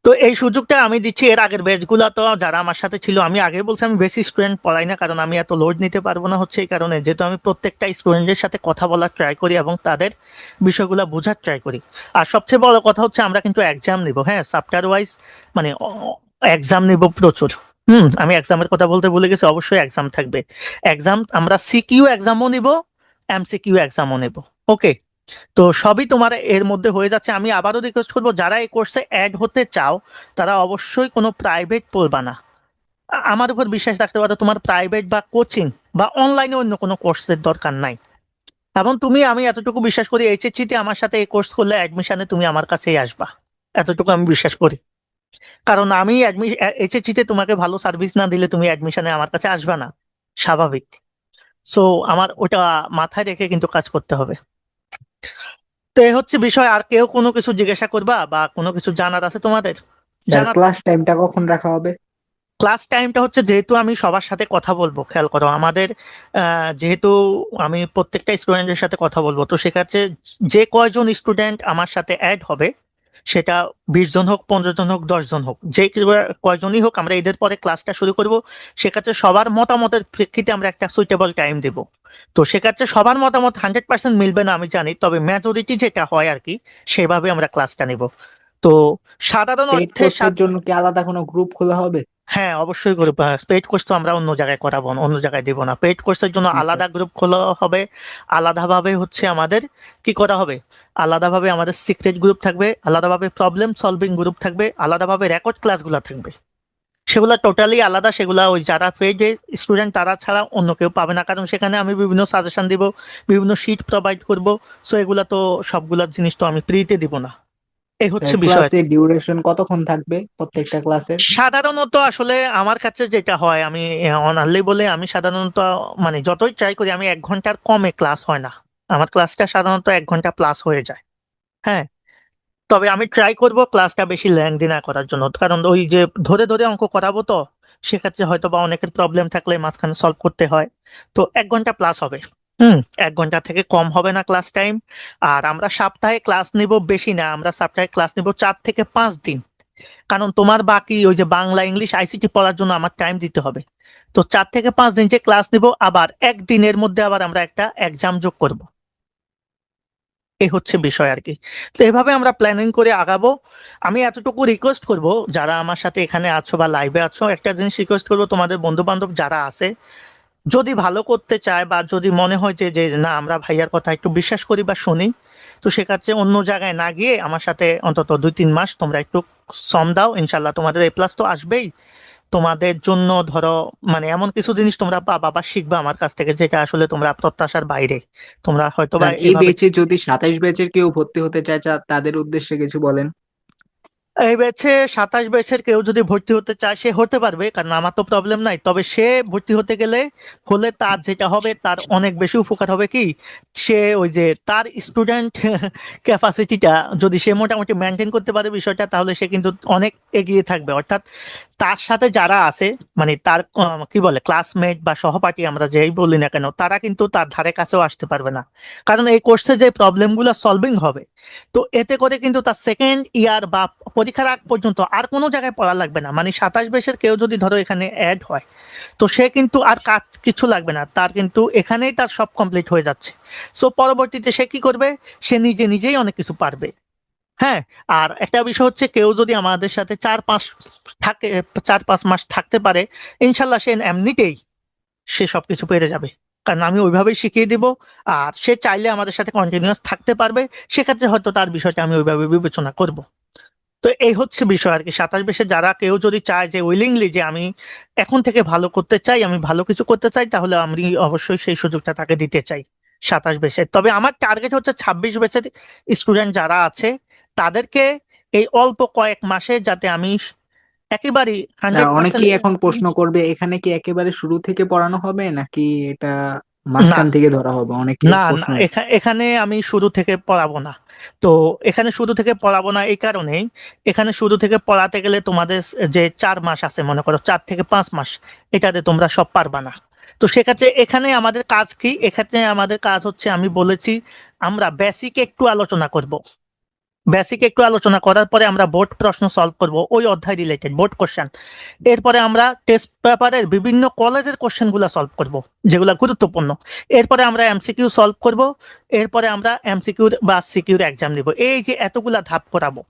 তো এই সুযোগটা আমি দিচ্ছি। এর আগের ব্যাচগুলো তো যারা আমার সাথে ছিল, আমি আগে বলছি আমি বেশি স্টুডেন্ট পড়াই না, কারণ আমি এত লোড নিতে পারবো না। হচ্ছে এই কারণে, যেহেতু আমি প্রত্যেকটা স্টুডেন্টের সাথে কথা বলার ট্রাই করি এবং তাদের বিষয়গুলো বোঝার ট্রাই করি। আর সবচেয়ে বড় কথা হচ্ছে আমরা কিন্তু এক্সাম নিব, হ্যাঁ, চ্যাপ্টার ওয়াইজ, মানে এক্সাম নিব প্রচুর। আমি এক্সামের কথা বলতে ভুলে গেছি, অবশ্যই এক্সাম থাকবে। এক্সাম আমরা সিকিউ এক্সামও নিব, এমসিকিউ এক্সামও নেব। ওকে, তো সবই তোমার এর মধ্যে হয়ে যাচ্ছে। আমি আবারও রিকোয়েস্ট করবো, যারা এই কোর্সে অ্যাড হতে চাও তারা অবশ্যই কোনো প্রাইভেট পড়বা না। আমার উপর বিশ্বাস রাখতে পারো, তোমার প্রাইভেট বা কোচিং বা অনলাইনে অন্য কোনো কোর্সের দরকার নাই। এবং তুমি, আমি এতটুকু বিশ্বাস করি, এইচএসসি তে আমার সাথে এই কোর্স করলে অ্যাডমিশনে তুমি আমার কাছেই আসবা, এতটুকু আমি বিশ্বাস করি। কারণ আমি এইচএসসি তে তোমাকে ভালো সার্ভিস না দিলে তুমি অ্যাডমিশনে আমার কাছে আসবা না, স্বাভাবিক। সো আমার ওটা মাথায় রেখে কিন্তু কাজ করতে হবে। তো এই হচ্ছে বিষয়। আর কেউ কোনো কিছু জিজ্ঞাসা করবা বা কোনো কিছু জানার আছে তোমাদের? স্যার জানার, ক্লাস টাইমটা কখন রাখা হবে? ক্লাস টাইমটা হচ্ছে, যেহেতু আমি সবার সাথে কথা বলবো, খেয়াল করো আমাদের যেহেতু আমি প্রত্যেকটা স্টুডেন্টের সাথে কথা বলবো, তো সেক্ষেত্রে যে কয়জন স্টুডেন্ট আমার সাথে অ্যাড হবে, সেটা 20 জন হোক, 15 জন হোক, 10 জন হোক, যে কয়জনই হোক, আমরা এদের পরে ক্লাসটা শুরু করব। সেক্ষেত্রে সবার মতামতের প্রেক্ষিতে আমরা একটা সুইটেবল টাইম দেব। তো সেক্ষেত্রে সবার মতামত 100% মিলবে না আমি জানি, তবে মেজরিটি যেটা হয় আর কি, সেভাবে আমরা ক্লাসটা নিব। তো সাধারণ পেইড অর্থে কোর্সের জন্য কি আলাদা কোনো গ্রুপ খোলা হবে? হ্যাঁ, অবশ্যই গ্রুপ। পেইড কোর্স তো আমরা অন্য জায়গায় করাবো না, অন্য জায়গায় দিব না। পেইড কোর্সের জন্য জি স্যার। আলাদা গ্রুপ খোলা হবে। আলাদাভাবে হচ্ছে আমাদের কি করা হবে, আলাদাভাবে আমাদের সিক্রেট গ্রুপ থাকবে, আলাদাভাবে প্রবলেম সলভিং গ্রুপ থাকবে, আলাদাভাবে রেকর্ড ক্লাসগুলো থাকবে। সেগুলা টোটালি আলাদা। সেগুলা ওই যারা পেইড স্টুডেন্ট তারা ছাড়া অন্য কেউ পাবে না, কারণ সেখানে আমি বিভিন্ন সাজেশন দিব, বিভিন্ন শিট প্রোভাইড করব। সো এগুলা তো, সবগুলা জিনিস তো আমি ফ্রিতে দিব না। এই হচ্ছে স্যার বিষয়। ক্লাসের ডিউরেশন কতক্ষণ থাকবে প্রত্যেকটা ক্লাসের? সাধারণত আসলে আমার কাছে যেটা হয়, আমি অনারলি বলে, আমি সাধারণত মানে যতই ট্রাই করি, আমি 1 ঘন্টার কমে ক্লাস হয় না। আমার ক্লাসটা সাধারণত 1 ঘন্টা প্লাস হয়ে যায়। হ্যাঁ, তবে আমি ট্রাই করব ক্লাসটা বেশি লেন্দি না করার জন্য, কারণ ওই যে ধরে ধরে অঙ্ক করাবো, তো সেক্ষেত্রে হয়তো বা অনেকের প্রবলেম থাকলে মাঝখানে সলভ করতে হয়। তো 1 ঘন্টা প্লাস হবে। হুম, 1 ঘন্টা থেকে কম হবে না ক্লাস টাইম। আর আমরা সপ্তাহে ক্লাস নিব বেশি না, আমরা সপ্তাহে ক্লাস নিব 4 থেকে 5 দিন। কারণ তোমার বাকি ওই যে বাংলা, ইংলিশ, আইসিটি পড়ার জন্য আমার টাইম দিতে হবে। তো 4 থেকে 5 দিন যে ক্লাস নিব, আবার একদিনের মধ্যে আবার আমরা একটা এক্সাম যোগ করব। এই হচ্ছে বিষয় আর কি। তো এভাবে আমরা প্ল্যানিং করে আগাবো। আমি এতটুকু রিকোয়েস্ট করব, যারা আমার সাথে এখানে আছো বা লাইভে আছো, একটা জিনিস রিকোয়েস্ট করবো, তোমাদের বন্ধু বান্ধব যারা আছে, যদি ভালো করতে চায় বা যদি মনে হয় যে যে না আমরা ভাইয়ার কথা একটু বিশ্বাস করি বা শুনি, তো সেক্ষেত্রে অন্য জায়গায় না গিয়ে আমার সাথে অন্তত 2-3 মাস তোমরা একটু শ্রম দাও, ইনশাল্লাহ তোমাদের A+ তো আসবেই। তোমাদের জন্য ধরো মানে এমন কিছু জিনিস তোমরা পাবা বা শিখবা আমার কাছ থেকে যেটা আসলে তোমরা প্রত্যাশার বাইরে। তোমরা হয়তো বা স্যার এই এভাবে ব্যাচে যদি 27 ব্যাচের কেউ ভর্তি হতে চায় তাদের উদ্দেশ্যে কিছু বলেন। এই ব্যাচে 27 ব্যাচের কেউ যদি ভর্তি হতে চায় সে হতে পারবে, কারণ আমার তো প্রবলেম নাই। তবে সে ভর্তি হতে গেলে হলে তার যেটা হবে তার অনেক বেশি উপকার হবে কি, সে ওই যে তার স্টুডেন্ট ক্যাপাসিটিটা যদি সে মোটামুটি মেনটেন করতে পারে বিষয়টা, তাহলে সে কিন্তু অনেক এগিয়ে থাকবে। অর্থাৎ তার সাথে যারা আছে মানে তার কি বলে ক্লাসমেট বা সহপাঠী আমরা যেই বলি না কেন, তারা কিন্তু তার ধারে কাছেও আসতে পারবে না। কারণ এই কোর্সে যে প্রবলেমগুলো সলভিং হবে, তো এতে করে কিন্তু তার সেকেন্ড ইয়ার বা পরীক্ষার আগ পর্যন্ত আর কোনো জায়গায় পড়া লাগবে না। মানে 27 বছর কেউ যদি ধরো এখানে অ্যাড হয়, তো সে কিন্তু আর কাজ কিছু লাগবে না, তার কিন্তু এখানেই তার সব কমপ্লিট হয়ে যাচ্ছে। সো পরবর্তীতে সে কি করবে, সে নিজে নিজেই অনেক কিছু পারবে। হ্যাঁ, আর একটা বিষয় হচ্ছে কেউ যদি আমাদের সাথে 4-5 মাস থাকতে পারে, ইনশাল্লাহ সে এমনিতেই সে সবকিছু পেরে যাবে। কারণ আমি ওইভাবেই শিখিয়ে দিব। আর সে চাইলে আমাদের সাথে কন্টিনিউয়াস থাকতে পারবে, সেক্ষেত্রে হয়তো তার বিষয়টা আমি ওইভাবে বিবেচনা করব। তো এই হচ্ছে বিষয় আর কি। 27 বছর যারা কেউ যদি চায় যে উইলিংলি যে আমি এখন থেকে ভালো করতে চাই, আমি ভালো কিছু করতে চাই, তাহলে আমি অবশ্যই সেই সুযোগটা তাকে দিতে চাই 27 বছর। তবে আমার টার্গেট হচ্ছে 26 বছর স্টুডেন্ট যারা আছে তাদেরকে এই অল্প কয়েক মাসে যাতে আমি একেবারেই স্যার 100%। অনেকেই এখন প্রশ্ন করবে এখানে কি একেবারে শুরু থেকে পড়ানো হবে নাকি এটা মাঝখান না থেকে ধরা হবে, অনেকে না না, প্রশ্ন উঠছে। এখানে আমি শুরু থেকে পড়াবো না। তো এখানে শুরু থেকে পড়াবো না এই কারণেই, এখানে শুরু থেকে পড়াতে গেলে তোমাদের যে 4 মাস আছে, মনে করো 4 থেকে 5 মাস, এটাতে তোমরা সব পারবা না। তো সেক্ষেত্রে এখানে আমাদের কাজ কি, এক্ষেত্রে আমাদের কাজ হচ্ছে আমি বলেছি আমরা বেসিক একটু আলোচনা করব। বেসিক একটু আলোচনা করার পরে আমরা বোর্ড প্রশ্ন সলভ করব, ওই অধ্যায় রিলেটেড বোর্ড কোশ্চেন। এরপরে আমরা টেস্ট পেপারের বিভিন্ন কলেজের কোশ্চেনগুলো সলভ করব, যেগুলো গুরুত্বপূর্ণ। এরপরে আমরা এমসিকিউ সলভ করব। এরপরে আমরা এমসিকিউর বা সিকিউর এক্সাম নিব। এই যে এতগুলা ধাপ করাবো,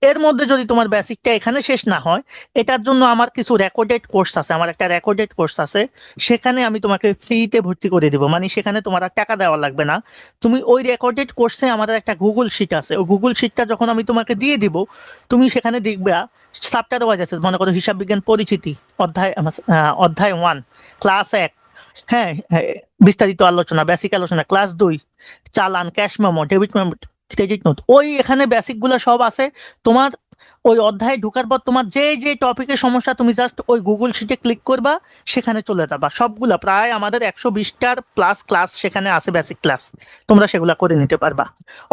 এর মধ্যে যদি তোমার বেসিকটা এখানে শেষ না হয়, এটার জন্য আমার কিছু রেকর্ডেড কোর্স আছে, আমার একটা রেকর্ডেড কোর্স আছে, সেখানে আমি তোমাকে ফ্রিতে ভর্তি করে দিব। মানে সেখানে তোমার আর টাকা দেওয়া লাগবে না। তুমি ওই রেকর্ডেড কোর্সে আমাদের একটা গুগল শিট আছে, ওই গুগল শিটটা যখন আমি তোমাকে দিয়ে দিব, তুমি সেখানে দেখবে চ্যাপ্টার ওয়াইজ আছে। মনে করো হিসাব বিজ্ঞান পরিচিতি অধ্যায় 1 ক্লাস 1, হ্যাঁ হ্যাঁ, বিস্তারিত আলোচনা বেসিক আলোচনা ক্লাস 2, চালান cash memo debit memo credit note, ওই এখানে বেসিক গুলো সব আছে। তোমার ওই অধ্যায়ে ঢোকার পর তোমার যে যে টপিকের সমস্যা, তুমি জাস্ট ওই গুগল শিটে ক্লিক করবা, সেখানে চলে যাবা। সবগুলা প্রায় আমাদের 120টার প্লাস ক্লাস সেখানে আছে, বেসিক ক্লাস, তোমরা সেগুলা করে নিতে পারবা।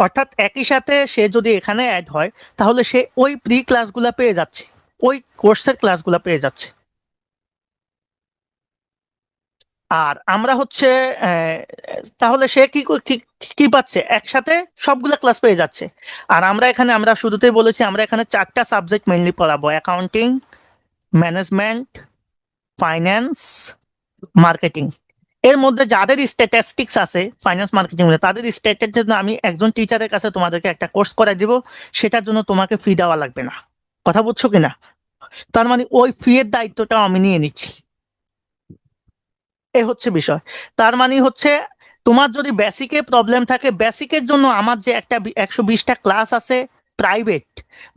অর্থাৎ একই সাথে সে যদি এখানে অ্যাড হয়, তাহলে সে ওই প্রি ক্লাসগুলা পেয়ে যাচ্ছে, ওই কোর্সের ক্লাসগুলা পেয়ে যাচ্ছে। আর আমরা হচ্ছে আহ, তাহলে সে কি কি পাচ্ছে, একসাথে সবগুলা ক্লাস পেয়ে যাচ্ছে। আর আমরা শুরুতেই বলেছি আমরা এখানে 4টা সাবজেক্ট মেইনলি পড়াবো: অ্যাকাউন্টিং, ম্যানেজমেন্ট, ফাইন্যান্স, মার্কেটিং। এর মধ্যে যাদের স্ট্যাটিস্টিক্স আছে ফাইন্যান্স মার্কেটিং, তাদের স্ট্যাটের জন্য আমি একজন টিচারের কাছে তোমাদেরকে একটা কোর্স করাই দিব, সেটার জন্য তোমাকে ফি দেওয়া লাগবে না। কথা বুঝছো কিনা? তার মানে ওই ফি এর দায়িত্বটাও আমি নিয়ে নিচ্ছি। এ হচ্ছে বিষয়। তার মানে হচ্ছে তোমার যদি বেসিকে প্রবলেম থাকে, বেসিকের জন্য আমার যে একটা 120টা ক্লাস আছে প্রাইভেট,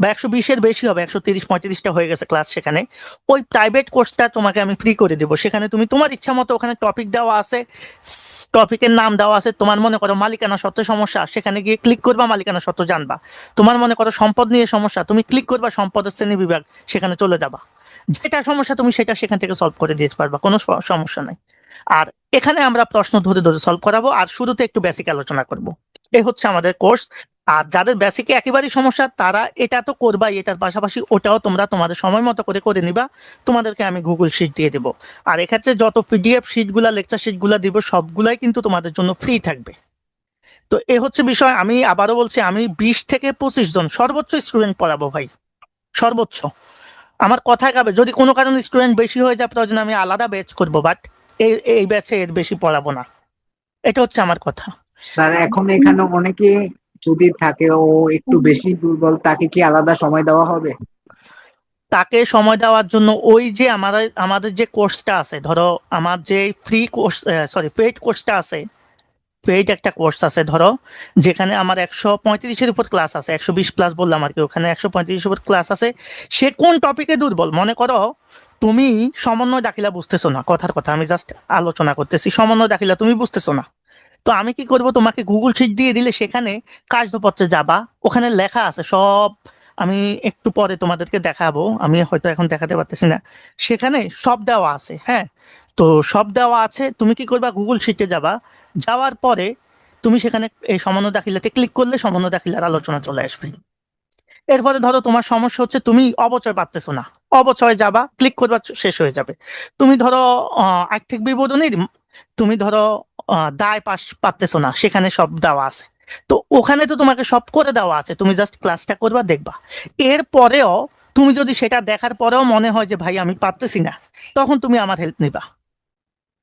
বা 120-এর বেশি হবে, 130-35টা হয়ে গেছে ক্লাস সেখানে, ওই প্রাইভেট কোর্সটা তোমাকে আমি ফ্রি করে দেবো। সেখানে তুমি তোমার ইচ্ছা মতো, ওখানে টপিক দেওয়া আছে, টপিকের নাম দেওয়া আছে। তোমার মনে করো মালিকানা সত্ত্ব সমস্যা, সেখানে গিয়ে ক্লিক করবা, মালিকানা সত্ত্ব জানবা। তোমার মনে করো সম্পদ নিয়ে সমস্যা, তুমি ক্লিক করবা সম্পদের শ্রেণী বিভাগ, সেখানে চলে যাবা। যেটা সমস্যা তুমি সেটা সেখান থেকে সলভ করে দিতে পারবা, কোনো সমস্যা নাই। আর এখানে আমরা প্রশ্ন ধরে ধরে সলভ করাবো, আর শুরুতে একটু বেসিক আলোচনা করব। এই হচ্ছে আমাদের কোর্স। আর যাদের বেসিকে একেবারেই সমস্যা, তারা এটা তো করবাই, এটার পাশাপাশি ওটাও তোমরা তোমাদের সময় মতো করে করে নিবা। তোমাদেরকে আমি গুগল শিট দিয়ে দেবো। আর এক্ষেত্রে যত পিডিএফ শিটগুলা, লেকচার শিটগুলা দিব, সবগুলাই কিন্তু তোমাদের জন্য ফ্রি থাকবে। তো এ হচ্ছে বিষয়। আমি আবারও বলছি, আমি 20 থেকে 25 জন সর্বোচ্চ স্টুডেন্ট পড়াবো ভাই, সর্বোচ্চ। আমার কথায় কাবে, যদি কোনো কারণে স্টুডেন্ট বেশি হয়ে যায়, প্রয়োজন আমি আলাদা ব্যাচ করবো, বাট এই এই ব্যাচে এর বেশি পড়াবো না। এটা হচ্ছে আমার কথা। স্যার এখন এখানে অনেকে যদি থাকে ও একটু বেশি দুর্বল, তাকে কি আলাদা সময় দেওয়া হবে? তাকে সময় দেওয়ার জন্য ওই যে আমাদের আমাদের যে কোর্সটা আছে, ধরো আমার যে ফ্রি কোর্স, সরি পেইড কোর্সটা আছে, পেইড একটা কোর্স আছে ধরো, যেখানে আমার 135-এর উপর ক্লাস আছে, 120 প্লাস বললাম আর কি, ওখানে 135-এর উপর ক্লাস আছে। সে কোন টপিকে দুর্বল, মনে করো তুমি সমন্বয় দাখিলা বুঝতেছো না, কথার কথা আমি জাস্ট আলোচনা করতেছি, সমন্বয় দাখিলা তুমি বুঝতেছো না। তো আমি কি করব, তোমাকে গুগল শিট দিয়ে দিলে সেখানে কার্যপত্রে যাবা, ওখানে লেখা আছে সব। আমি একটু পরে তোমাদেরকে দেখাবো, আমি হয়তো এখন দেখাতে পারতেছি না। সেখানে সব দেওয়া আছে, হ্যাঁ। তো সব দেওয়া আছে, তুমি কি করবা, গুগল শিটে যাবা। যাওয়ার পরে তুমি সেখানে এই সমন্বয় দাখিলাতে ক্লিক করলে সমন্বয় দাখিলার আলোচনা চলে আসবে। এরপরে ধরো তোমার সমস্যা হচ্ছে তুমি অবচয় পাচ্তেছো না, অবচয় যাবা, ক্লিক করবা, শেষ হয়ে যাবে। তুমি ধরো আর্থিক বিবরণীর, তুমি ধরো দায় পাস পাচ্তেছো না, সেখানে সব দেওয়া আছে। তো ওখানে তো তোমাকে সব করে দেওয়া আছে, তুমি জাস্ট ক্লাসটা করবা, দেখবা। এরপরেও তুমি যদি সেটা দেখার পরেও মনে হয় যে ভাই আমি পারতেছি না, তখন তুমি আমার হেল্প নিবা।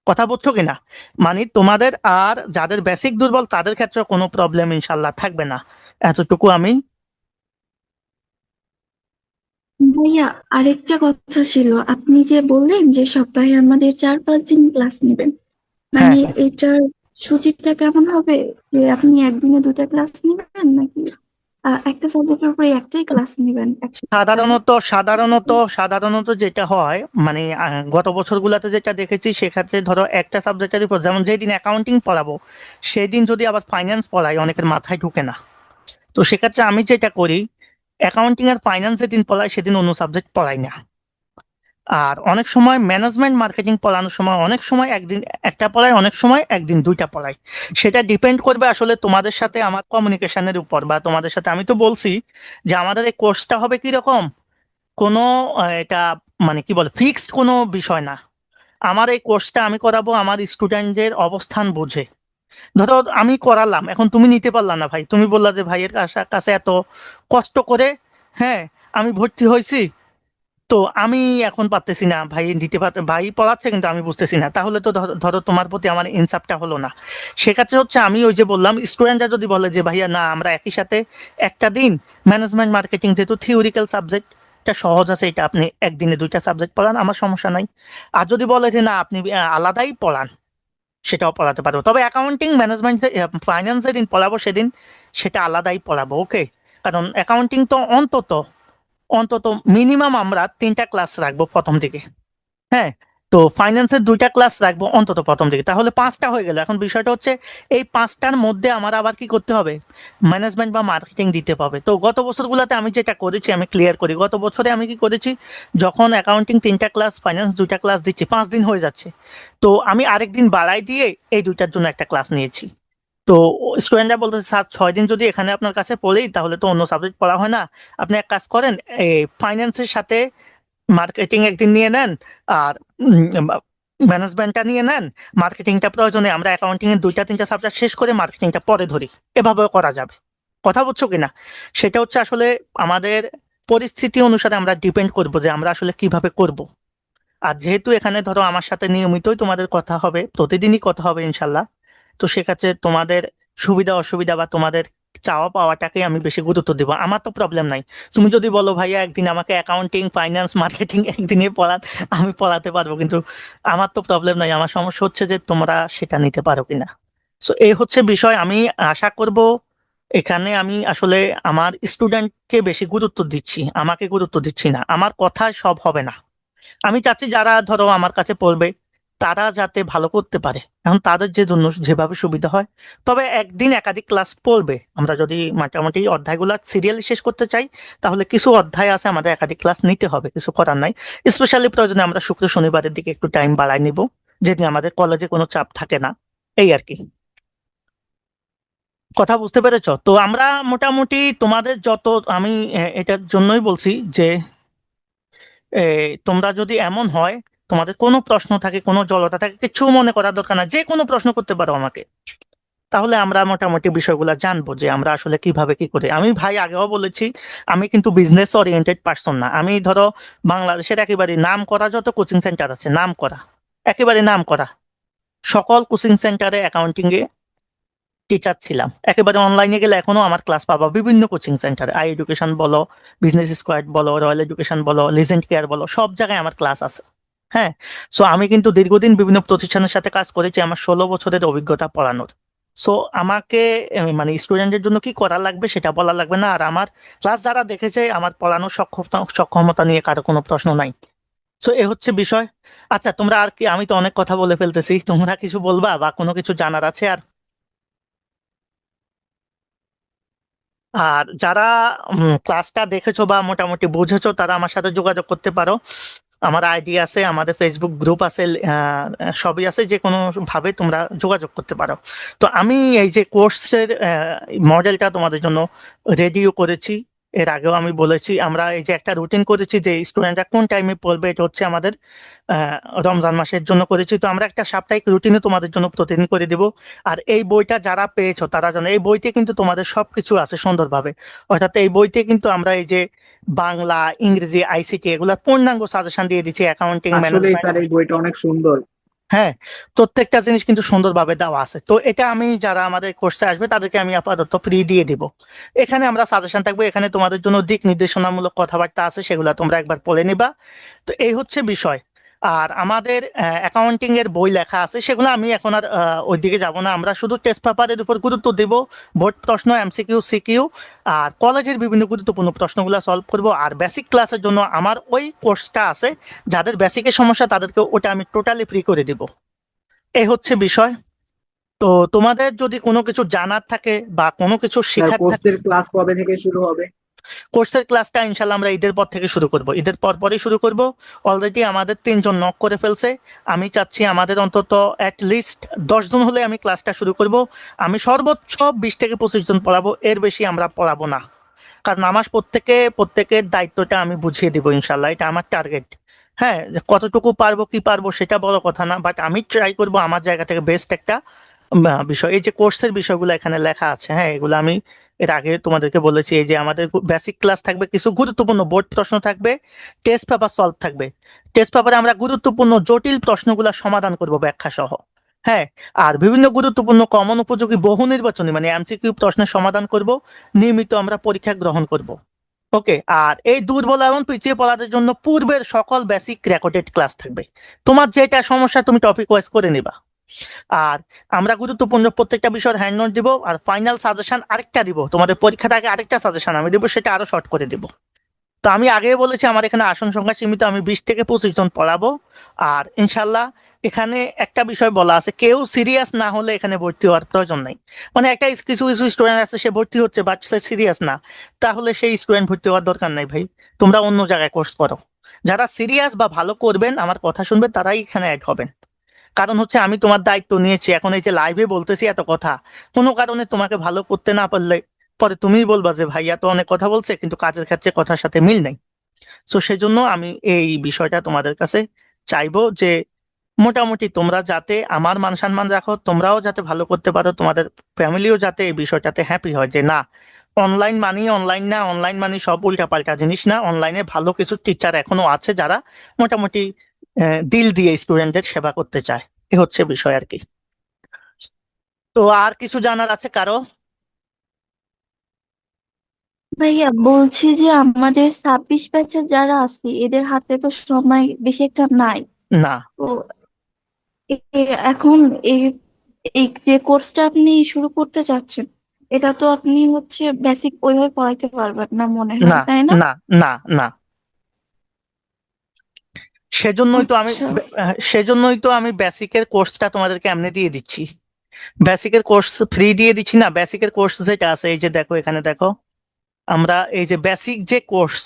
কথা বুঝছো কিনা? মানে তোমাদের আর যাদের বেসিক দুর্বল তাদের ক্ষেত্রে কোনো প্রবলেম ইনশাল্লাহ থাকবে না, এতটুকু আমি। ভাইয়া, আরেকটা কথা ছিল, আপনি যে বললেন যে সপ্তাহে আমাদের 4-5 দিন ক্লাস নেবেন, হ্যাঁ, মানে এটার সূচিটা কেমন হবে? যে আপনি একদিনে 2টা ক্লাস নেবেন নাকি একটা সাবজেক্টের উপরে একটাই ক্লাস নেবেন এক সপ্তাহে? সাধারণত যেটা হয়, মানে গত বছরগুলোতে যেটা দেখেছি, সেক্ষেত্রে ধরো একটা সাবজেক্টের উপর, যেমন যেদিন অ্যাকাউন্টিং পড়াবো সেদিন যদি আবার ফাইন্যান্স পড়াই, অনেকের মাথায় ঢুকে না। তো সেক্ষেত্রে আমি যেটা করি, অ্যাকাউন্টিং আর ফাইন্যান্স যেদিন পড়াই সেদিন অন্য সাবজেক্ট পড়াই না। আর অনেক সময় ম্যানেজমেন্ট মার্কেটিং পড়ানোর সময় অনেক সময় একদিন একটা পড়াই, অনেক সময় একদিন দুইটা পড়াই। সেটা ডিপেন্ড করবে আসলে তোমাদের সাথে আমার কমিউনিকেশনের উপর, বা তোমাদের সাথে। আমি তো বলছি যে আমাদের এই কোর্সটা হবে কিরকম, কোনো এটা মানে কি বলে ফিক্সড কোনো বিষয় না। আমার এই কোর্সটা আমি করাবো আমার স্টুডেন্টদের অবস্থান বুঝে। ধরো আমি করালাম, এখন তুমি নিতে পারলা না ভাই, তুমি বললা যে ভাইয়ের কাছে কাছে এত কষ্ট করে, হ্যাঁ, আমি ভর্তি হয়েছি, তো আমি এখন পারতেছি না, ভাই দিতে পারতে, ভাই পড়াচ্ছে কিন্তু আমি বুঝতেছি না, তাহলে তো ধরো তোমার প্রতি আমার ইনসাফটা হলো না। সেক্ষেত্রে হচ্ছে আমি ওই যে বললাম, স্টুডেন্টরা যদি বলে যে ভাইয়া না আমরা একই সাথে একটা দিন, ম্যানেজমেন্ট মার্কেটিং যেহেতু থিওরিক্যাল সাবজেক্ট, এটা সহজ আছে, এটা আপনি একদিনে দুইটা সাবজেক্ট পড়ান, আমার সমস্যা নাই। আর যদি বলে যে না আপনি আলাদাই পড়ান, সেটাও পড়াতে পারবো, তবে অ্যাকাউন্টিং ম্যানেজমেন্ট ফাইন্যান্স যেদিন পড়াবো সেদিন সেটা আলাদাই পড়াবো, ওকে। কারণ অ্যাকাউন্টিং তো অন্তত অন্তত মিনিমাম আমরা 3টা ক্লাস রাখবো প্রথম দিকে, হ্যাঁ। তো ফাইন্যান্সের 2টা ক্লাস রাখবো অন্তত প্রথম দিকে, তাহলে 5টা হয়ে গেল। এখন বিষয়টা হচ্ছে এই 5টার মধ্যে আমার আবার কি করতে হবে, ম্যানেজমেন্ট বা মার্কেটিং দিতে হবে। তো গত বছরগুলোতে আমি যেটা করেছি আমি ক্লিয়ার করি, গত বছরে আমি কি করেছি, যখন অ্যাকাউন্টিং 3টা ক্লাস, ফাইন্যান্স 2টা ক্লাস দিচ্ছি, 5 দিন হয়ে যাচ্ছে, তো আমি আরেকদিন বাড়াই দিয়ে এই 2টার জন্য একটা ক্লাস নিয়েছি। তো স্টুডেন্টরা বলতেছে স্যার 6 দিন যদি এখানে আপনার কাছে পড়েই তাহলে তো অন্য সাবজেক্ট পড়া হয় না, আপনি এক কাজ করেন, এই ফাইন্যান্সের সাথে মার্কেটিং একদিন নিয়ে নেন, আর ম্যানেজমেন্টটা নিয়ে নেন, মার্কেটিংটা প্রয়োজনে আমরা অ্যাকাউন্টিং এর 2টা 3টা সাবজেক্ট শেষ করে মার্কেটিংটা পরে ধরি, এভাবেও করা যাবে। কথা বুঝছো কিনা? সেটা হচ্ছে আসলে আমাদের পরিস্থিতি অনুসারে আমরা ডিপেন্ড করবো যে আমরা আসলে কিভাবে করব। আর যেহেতু এখানে ধরো আমার সাথে নিয়মিতই তোমাদের কথা হবে, প্রতিদিনই কথা হবে ইনশাল্লাহ, তো সেক্ষেত্রে তোমাদের সুবিধা অসুবিধা বা তোমাদের চাওয়া পাওয়াটাকে আমি বেশি গুরুত্ব দেবো, আমার তো প্রবলেম নাই। তুমি যদি বলো ভাইয়া একদিন আমাকে অ্যাকাউন্টিং ফাইন্যান্স মার্কেটিং একদিনে পড়ান, আমি পড়াতে পারবো, কিন্তু আমার তো প্রবলেম নাই। আমার সমস্যা হচ্ছে যে তোমরা সেটা নিতে পারো কিনা। সো এই হচ্ছে বিষয়। আমি আশা করব এখানে আমি আসলে আমার স্টুডেন্টকে বেশি গুরুত্ব দিচ্ছি, আমাকে গুরুত্ব দিচ্ছি না, আমার কথায় সব হবে না। আমি চাচ্ছি যারা ধরো আমার কাছে পড়বে তারা যাতে ভালো করতে পারে, এখন তাদের যে জন্য যেভাবে সুবিধা হয়। তবে একদিন একাধিক ক্লাস পড়বে, আমরা যদি মোটামুটি অধ্যায়গুলো সিরিয়ালি শেষ করতে চাই, তাহলে কিছু অধ্যায় আছে আমাদের একাধিক ক্লাস নিতে হবে, কিছু করার নাই। স্পেশালি প্রয়োজনে আমরা শুক্র শনিবারের দিকে একটু টাইম বাড়াই নিব, যেদিন আমাদের কলেজে কোনো চাপ থাকে না, এই আর কি। কথা বুঝতে পেরেছো? তো আমরা মোটামুটি তোমাদের যত, আমি এটার জন্যই বলছি যে তোমরা যদি এমন হয় তোমাদের কোনো প্রশ্ন থাকে, কোনো জড়তা থাকে, কিছু মনে করার দরকার না, যে কোনো প্রশ্ন করতে পারো আমাকে, তাহলে আমরা মোটামুটি বিষয়গুলো জানবো যে আমরা আসলে কিভাবে কি করি। আমি ভাই আগেও বলেছি, আমি কিন্তু বিজনেস ওরিয়েন্টেড পার্সন না। আমি ধরো বাংলাদেশের একেবারে নাম করা যত কোচিং সেন্টার আছে, নাম করা, একেবারে নাম করা সকল কোচিং সেন্টারে অ্যাকাউন্টিং এ টিচার ছিলাম। একেবারে অনলাইনে গেলে এখনো আমার ক্লাস পাবা বিভিন্ন কোচিং সেন্টারে, আই এডুকেশন বলো, বিজনেস স্কোয়াড বলো, রয়্যাল এডুকেশন বলো, লিজেন্ড কেয়ার বলো, সব জায়গায় আমার ক্লাস আছে, হ্যাঁ। সো আমি কিন্তু দীর্ঘদিন বিভিন্ন প্রতিষ্ঠানের সাথে কাজ করেছি, আমার 16 বছরের অভিজ্ঞতা পড়ানোর। সো আমাকে মানে স্টুডেন্টের জন্য কি করা লাগবে সেটা বলা লাগবে না। আর আমার ক্লাস যারা দেখেছে, আমার পড়ানোর সক্ষমতা সক্ষমতা নিয়ে কারো কোনো প্রশ্ন নাই। সো এ হচ্ছে বিষয়। আচ্ছা, তোমরা আর কি, আমি তো অনেক কথা বলে ফেলতেছি, তোমরা কিছু বলবা বা কোনো কিছু জানার আছে আর? আর যারা ক্লাসটা দেখেছো বা মোটামুটি বুঝেছো তারা আমার সাথে যোগাযোগ করতে পারো। আমার আইডি আছে, আমাদের ফেসবুক গ্রুপ আছে, সবই আছে, যে কোনো ভাবে তোমরা যোগাযোগ করতে পারো। তো আমি এই যে কোর্সের মডেলটা তোমাদের জন্য রেডিও করেছি। এর আগেও আমি বলেছি, আমরা এই যে একটা রুটিন করেছি যে স্টুডেন্টরা কোন টাইমে পড়বে, এটা হচ্ছে আমাদের আহ, রমজান মাসের জন্য করেছি। তো আমরা একটা সাপ্তাহিক রুটিনে তোমাদের জন্য প্রতিদিন করে দিব। আর এই বইটা যারা পেয়েছো তারা জানো, এই বইতে কিন্তু তোমাদের সবকিছু আছে সুন্দরভাবে। অর্থাৎ এই বইতে কিন্তু আমরা এই যে বাংলা, ইংরেজি, আইসিটি এগুলা পূর্ণাঙ্গ সাজেশন দিয়ে দিচ্ছি, অ্যাকাউন্টিং, আসলে ম্যানেজমেন্ট। স্যার এই বইটা অনেক সুন্দর। হ্যাঁ, প্রত্যেকটা জিনিস কিন্তু সুন্দরভাবে দেওয়া আছে। তো এটা আমি, যারা আমাদের কোর্সে আসবে তাদেরকে আমি আপাতত ফ্রি দিয়ে দিব। এখানে আমরা সাজেশন থাকবে, এখানে তোমাদের জন্য দিক নির্দেশনামূলক কথাবার্তা আছে, সেগুলো তোমরা একবার পড়ে নিবা। তো এই হচ্ছে বিষয়। আর আমাদের অ্যাকাউন্টিং এর বই লেখা আছে, সেগুলো আমি এখন আর ওইদিকে যাব না। আমরা শুধু টেস্ট পেপারের উপর গুরুত্ব দেব, বোর্ড প্রশ্ন, এমসিকিউ, সিকিউ, আর কলেজের বিভিন্ন গুরুত্বপূর্ণ প্রশ্নগুলো সলভ করব। আর বেসিক ক্লাসের জন্য আমার ওই কোর্সটা আছে, যাদের বেসিকের সমস্যা তাদেরকে ওটা আমি টোটালি ফ্রি করে দিব। এই হচ্ছে বিষয়। তো তোমাদের যদি কোনো কিছু জানার থাকে বা কোনো কিছু স্যার শেখার থাকে। কোর্সের ক্লাস কবে থেকে শুরু হবে? কোর্সের ক্লাসটা ইনশাল্লাহ আমরা ঈদের পর থেকে শুরু করব, ঈদের পর পরই শুরু করব। অলরেডি আমাদের 3 জন নক করে ফেলছে। আমি চাচ্ছি আমাদের অন্তত অ্যাট লিস্ট 10 জন হলে আমি ক্লাসটা শুরু করব। আমি সর্বোচ্চ 20 থেকে 25 জন পড়াবো, এর বেশি আমরা পড়াবো না। কারণ আমার প্রত্যেকের দায়িত্বটা আমি বুঝিয়ে দিব ইনশাল্লাহ, এটা আমার টার্গেট। হ্যাঁ, যে কতটুকু পারবো কি পারবো সেটা বড় কথা না, বাট আমি ট্রাই করব আমার জায়গা থেকে বেস্ট একটা বিষয়। এই যে কোর্সের বিষয়গুলো এখানে লেখা আছে, হ্যাঁ, এগুলো আমি এর আগে তোমাদেরকে বলেছি। এই যে আমাদের বেসিক ক্লাস থাকবে, কিছু গুরুত্বপূর্ণ বোর্ড প্রশ্ন থাকবে, টেস্ট পেপার সলভ থাকবে। টেস্ট পেপারে আমরা গুরুত্বপূর্ণ জটিল প্রশ্নগুলো সমাধান করব ব্যাখ্যা সহ। হ্যাঁ, আর বিভিন্ন গুরুত্বপূর্ণ কমন উপযোগী বহু নির্বাচনী মানে এমসিকিউ প্রশ্নের সমাধান করব। নিয়মিত আমরা পরীক্ষা গ্রহণ করব। ওকে, আর এই দুর্বল এবং পিছিয়ে পড়াদের জন্য পূর্বের সকল বেসিক রেকর্ডেড ক্লাস থাকবে। তোমার যেটা সমস্যা তুমি টপিক ওয়াইজ করে নিবা। আর আমরা গুরুত্বপূর্ণ প্রত্যেকটা বিষয়ের হ্যান্ড নোট দিব, আর ফাইনাল সাজেশন আরেকটা দিব, তোমাদের পরীক্ষার আগে আরেকটা সাজেশন আমি দিব, সেটা আরো শর্ট করে দিব। তো আমি আগে বলেছি আমার এখানে আসন সংখ্যা সীমিত, আমি 20 থেকে 25 জন পড়াবো। আর ইনশাল্লাহ এখানে একটা বিষয় বলা আছে, কেউ সিরিয়াস না হলে এখানে ভর্তি হওয়ার প্রয়োজন নাই। মানে একটা কিছু কিছু স্টুডেন্ট আছে, সে ভর্তি হচ্ছে বাট সে সিরিয়াস না, তাহলে সেই স্টুডেন্ট ভর্তি হওয়ার দরকার নাই ভাই, তোমরা অন্য জায়গায় কোর্স করো। যারা সিরিয়াস বা ভালো করবেন, আমার কথা শুনবেন, তারাই এখানে অ্যাড হবেন। কারণ হচ্ছে আমি তোমার দায়িত্ব নিয়েছি, এখন এই যে লাইভে বলতেছি এত কথা, কোনো কারণে তোমাকে ভালো করতে না পারলে পরে তুমিই বলবা যে ভাইয়া তো অনেক কথা বলছে কিন্তু কাজের ক্ষেত্রে কথার সাথে মিল নাই। সো সেজন্য আমি এই বিষয়টা তোমাদের কাছে চাইবো যে মোটামুটি তোমরা যাতে আমার মান সম্মান রাখো, তোমরাও যাতে ভালো করতে পারো, তোমাদের ফ্যামিলিও যাতে এই বিষয়টাতে হ্যাপি হয় যে না, অনলাইন মানি অনলাইন না, অনলাইন মানি সব উল্টাপাল্টা জিনিস না, অনলাইনে ভালো কিছু টিচার এখনো আছে যারা মোটামুটি দিল দিয়ে স্টুডেন্টদের সেবা করতে চায়। এ হচ্ছে বিষয় আর কি। তো আর কিছু জানার আছে কারো? ভাইয়া বলছি যে আমাদের 26 ব্যাচের যারা আছে এদের হাতে তো সময় বেশি একটা নাই। না, তো এখন এই এই যে কোর্সটা আপনি শুরু করতে চাচ্ছেন, এটা তো আপনি হচ্ছে বেসিক ওইভাবে পড়াইতে পারবেন না মনে হয়, না, তাই না? না, না, না। সেজন্যই তো আমি আচ্ছা। সেজন্যই তো আমি বেসিকের কোর্সটা তোমাদেরকে এমনি দিয়ে দিচ্ছি। বেসিকের কোর্স ফ্রি দিয়ে দিচ্ছি না, বেসিকের কোর্স যেটা আছে এই যে দেখো, এখানে দেখো, আমরা এই যে বেসিক যে কোর্স,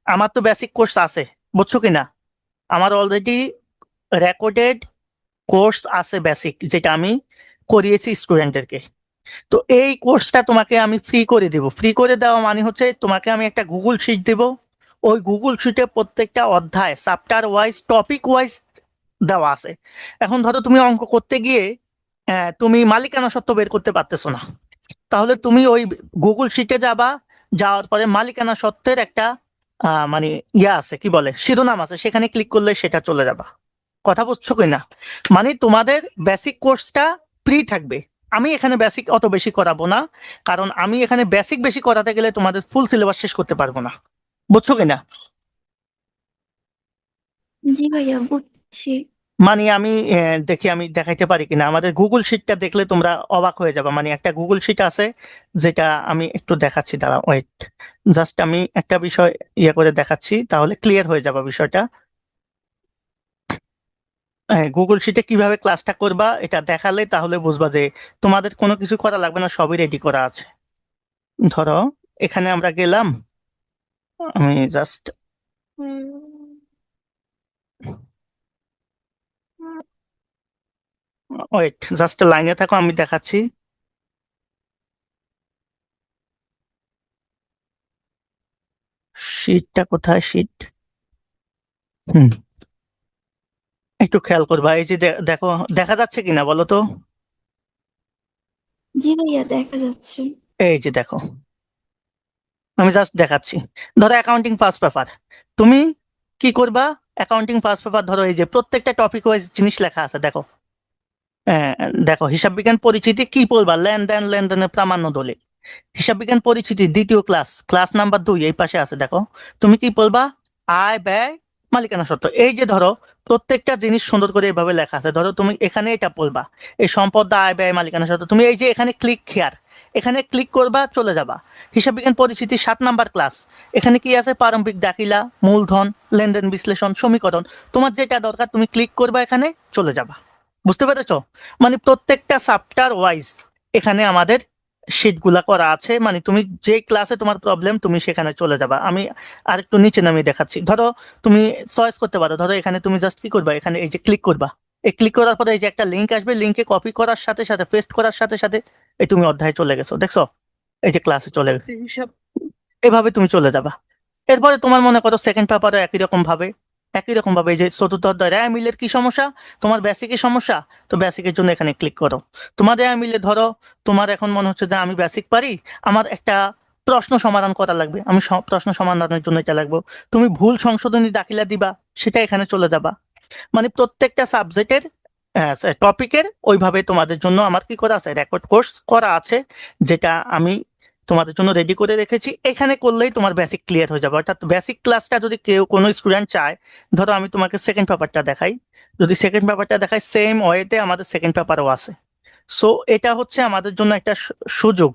আমার তো বেসিক কোর্স আছে, বুঝছো কিনা? আমার অলরেডি রেকর্ডেড কোর্স আছে বেসিক, যেটা আমি করিয়েছি স্টুডেন্টদেরকে। তো এই কোর্সটা তোমাকে আমি ফ্রি করে দেব। ফ্রি করে দেওয়া মানে হচ্ছে তোমাকে আমি একটা গুগল শিট দেব, ওই গুগল শিটে প্রত্যেকটা অধ্যায় চ্যাপ্টার ওয়াইজ টপিক ওয়াইজ দেওয়া আছে। এখন ধরো তুমি অঙ্ক করতে গিয়ে তুমি মালিকানা সত্ত্ব বের করতে পারতেছো না, তাহলে তুমি ওই গুগল শিটে যাবা, যাওয়ার পরে মালিকানা সত্ত্বের একটা মানে ইয়া আছে, কি বলে, শিরোনাম আছে, সেখানে ক্লিক করলে সেটা চলে যাবা। কথা বুঝছো কিনা? মানে তোমাদের বেসিক কোর্সটা ফ্রি থাকবে। আমি এখানে বেসিক অত বেশি করাবো না, কারণ আমি এখানে বেসিক বেশি করাতে গেলে তোমাদের ফুল সিলেবাস শেষ করতে পারবো না। বুঝছো কিনা? জি ভাইয়া বুঝছি। মানে আমি দেখি আমি দেখাইতে পারি কিনা, আমাদের গুগল শিটটা দেখলে তোমরা অবাক হয়ে যাবে। মানে একটা গুগল শিট আছে, যেটা আমি একটু দেখাচ্ছি, দাঁড়া ওয়েট, জাস্ট আমি একটা বিষয় ইয়ে করে দেখাচ্ছি, তাহলে ক্লিয়ার হয়ে যাবে বিষয়টা। গুগল শিটে কিভাবে ক্লাসটা করবা এটা দেখালে তাহলে বুঝবা যে তোমাদের কোনো কিছু করা লাগবে না, সবই রেডি করা আছে। ধরো এখানে আমরা গেলাম, আমি জাস্ট ওয়েট, জাস্ট লাইনে থাকো, আমি দেখাচ্ছি। শিটটা কোথায়, শিট, হুম, একটু খেয়াল করবা, এই যে দেখো, দেখা যাচ্ছে কিনা বলো তো? জি ভাইয়া, দেখা যাচ্ছে। এই যে দেখো, আমি জাস্ট দেখাচ্ছি। ধরো অ্যাকাউন্টিং ফার্স্ট পেপার, তুমি কি করবা? অ্যাকাউন্টিং ফার্স্ট পেপার, ধরো এই যে প্রত্যেকটা টপিক ওয়াইজ জিনিস লেখা আছে, দেখো। হ্যাঁ, দেখো হিসাব বিজ্ঞান পরিচিতি কি পড়বা? লেনদেন, লেনদেনের প্রামাণ্য দলিল। হিসাব বিজ্ঞান পরিচিতি দ্বিতীয় ক্লাস, ক্লাস নাম্বার 2 এই পাশে আছে, দেখো। তুমি কি পড়বা? আয়, ব্যয়, মালিকানা সত্ত্ব। এই যে ধরো প্রত্যেকটা জিনিস সুন্দর করে এভাবে লেখা আছে। ধরো তুমি এখানে এটা পড়বা, এই সম্পদ, আয়, ব্যয়, মালিকানা সত্ত্ব। তুমি এই যে এখানে ক্লিক হেয়ার, এখানে ক্লিক করবা, চলে যাবা হিসাব বিজ্ঞান পরিচিতি 7 নাম্বার ক্লাস। এখানে কি আছে? প্রারম্ভিক দাখিলা, মূলধন, লেনদেন বিশ্লেষণ, সমীকরণ। তোমার যেটা দরকার তুমি ক্লিক করবা, এখানে চলে যাবা। বুঝতে পেরেছো? মানে প্রত্যেকটা চ্যাপ্টার ওয়াইজ এখানে আমাদের শিটগুলা করা আছে। মানে তুমি যে ক্লাসে তোমার প্রবলেম তুমি সেখানে চলে যাবা। আমি আরেকটু নিচে নামিয়ে দেখাচ্ছি। ধরো তুমি চয়েস করতে পারো, ধরো এখানে তুমি জাস্ট কি করবা, এখানে এই যে ক্লিক করবা, এই ক্লিক করার পরে এই যে একটা লিঙ্ক আসবে, লিঙ্কে কপি করার সাথে সাথে, পেস্ট করার সাথে সাথে এই তুমি অধ্যায়ে চলে গেছো, দেখছো? এই যে ক্লাসে চলে গেছো, এভাবে তুমি চলে যাবা। এরপরে তোমার মনে করো সেকেন্ড পেপারও একই রকম ভাবে এই যে চতুর্থ অধ্যায় র্যায় মিলের কি সমস্যা, তোমার বেসিকের সমস্যা, তো বেসিকের জন্য এখানে ক্লিক করো। তোমার র্যায় মিলে ধরো তোমার এখন মনে হচ্ছে যে আমি বেসিক পারি, আমার একটা প্রশ্ন সমাধান করা লাগবে, আমি প্রশ্ন সমাধানের জন্য এটা লাগবে, তুমি ভুল সংশোধনী দাখিলা দিবা, সেটা এখানে চলে যাবা। মানে প্রত্যেকটা সাবজেক্টের টপিকের ওইভাবে তোমাদের জন্য আমার কি করা আছে, রেকর্ড কোর্স করা আছে, যেটা আমি তোমাদের জন্য রেডি করে রেখেছি। এখানে করলেই তোমার বেসিক ক্লিয়ার হয়ে যাবে। অর্থাৎ বেসিক ক্লাসটা যদি কেউ কোনো স্টুডেন্ট চায়, ধরো আমি তোমাকে সেকেন্ড পেপারটা দেখাই, যদি সেকেন্ড পেপারটা দেখাই, সেম ওয়েতে আমাদের সেকেন্ড পেপারও আছে। সো এটা হচ্ছে আমাদের জন্য একটা সুযোগ।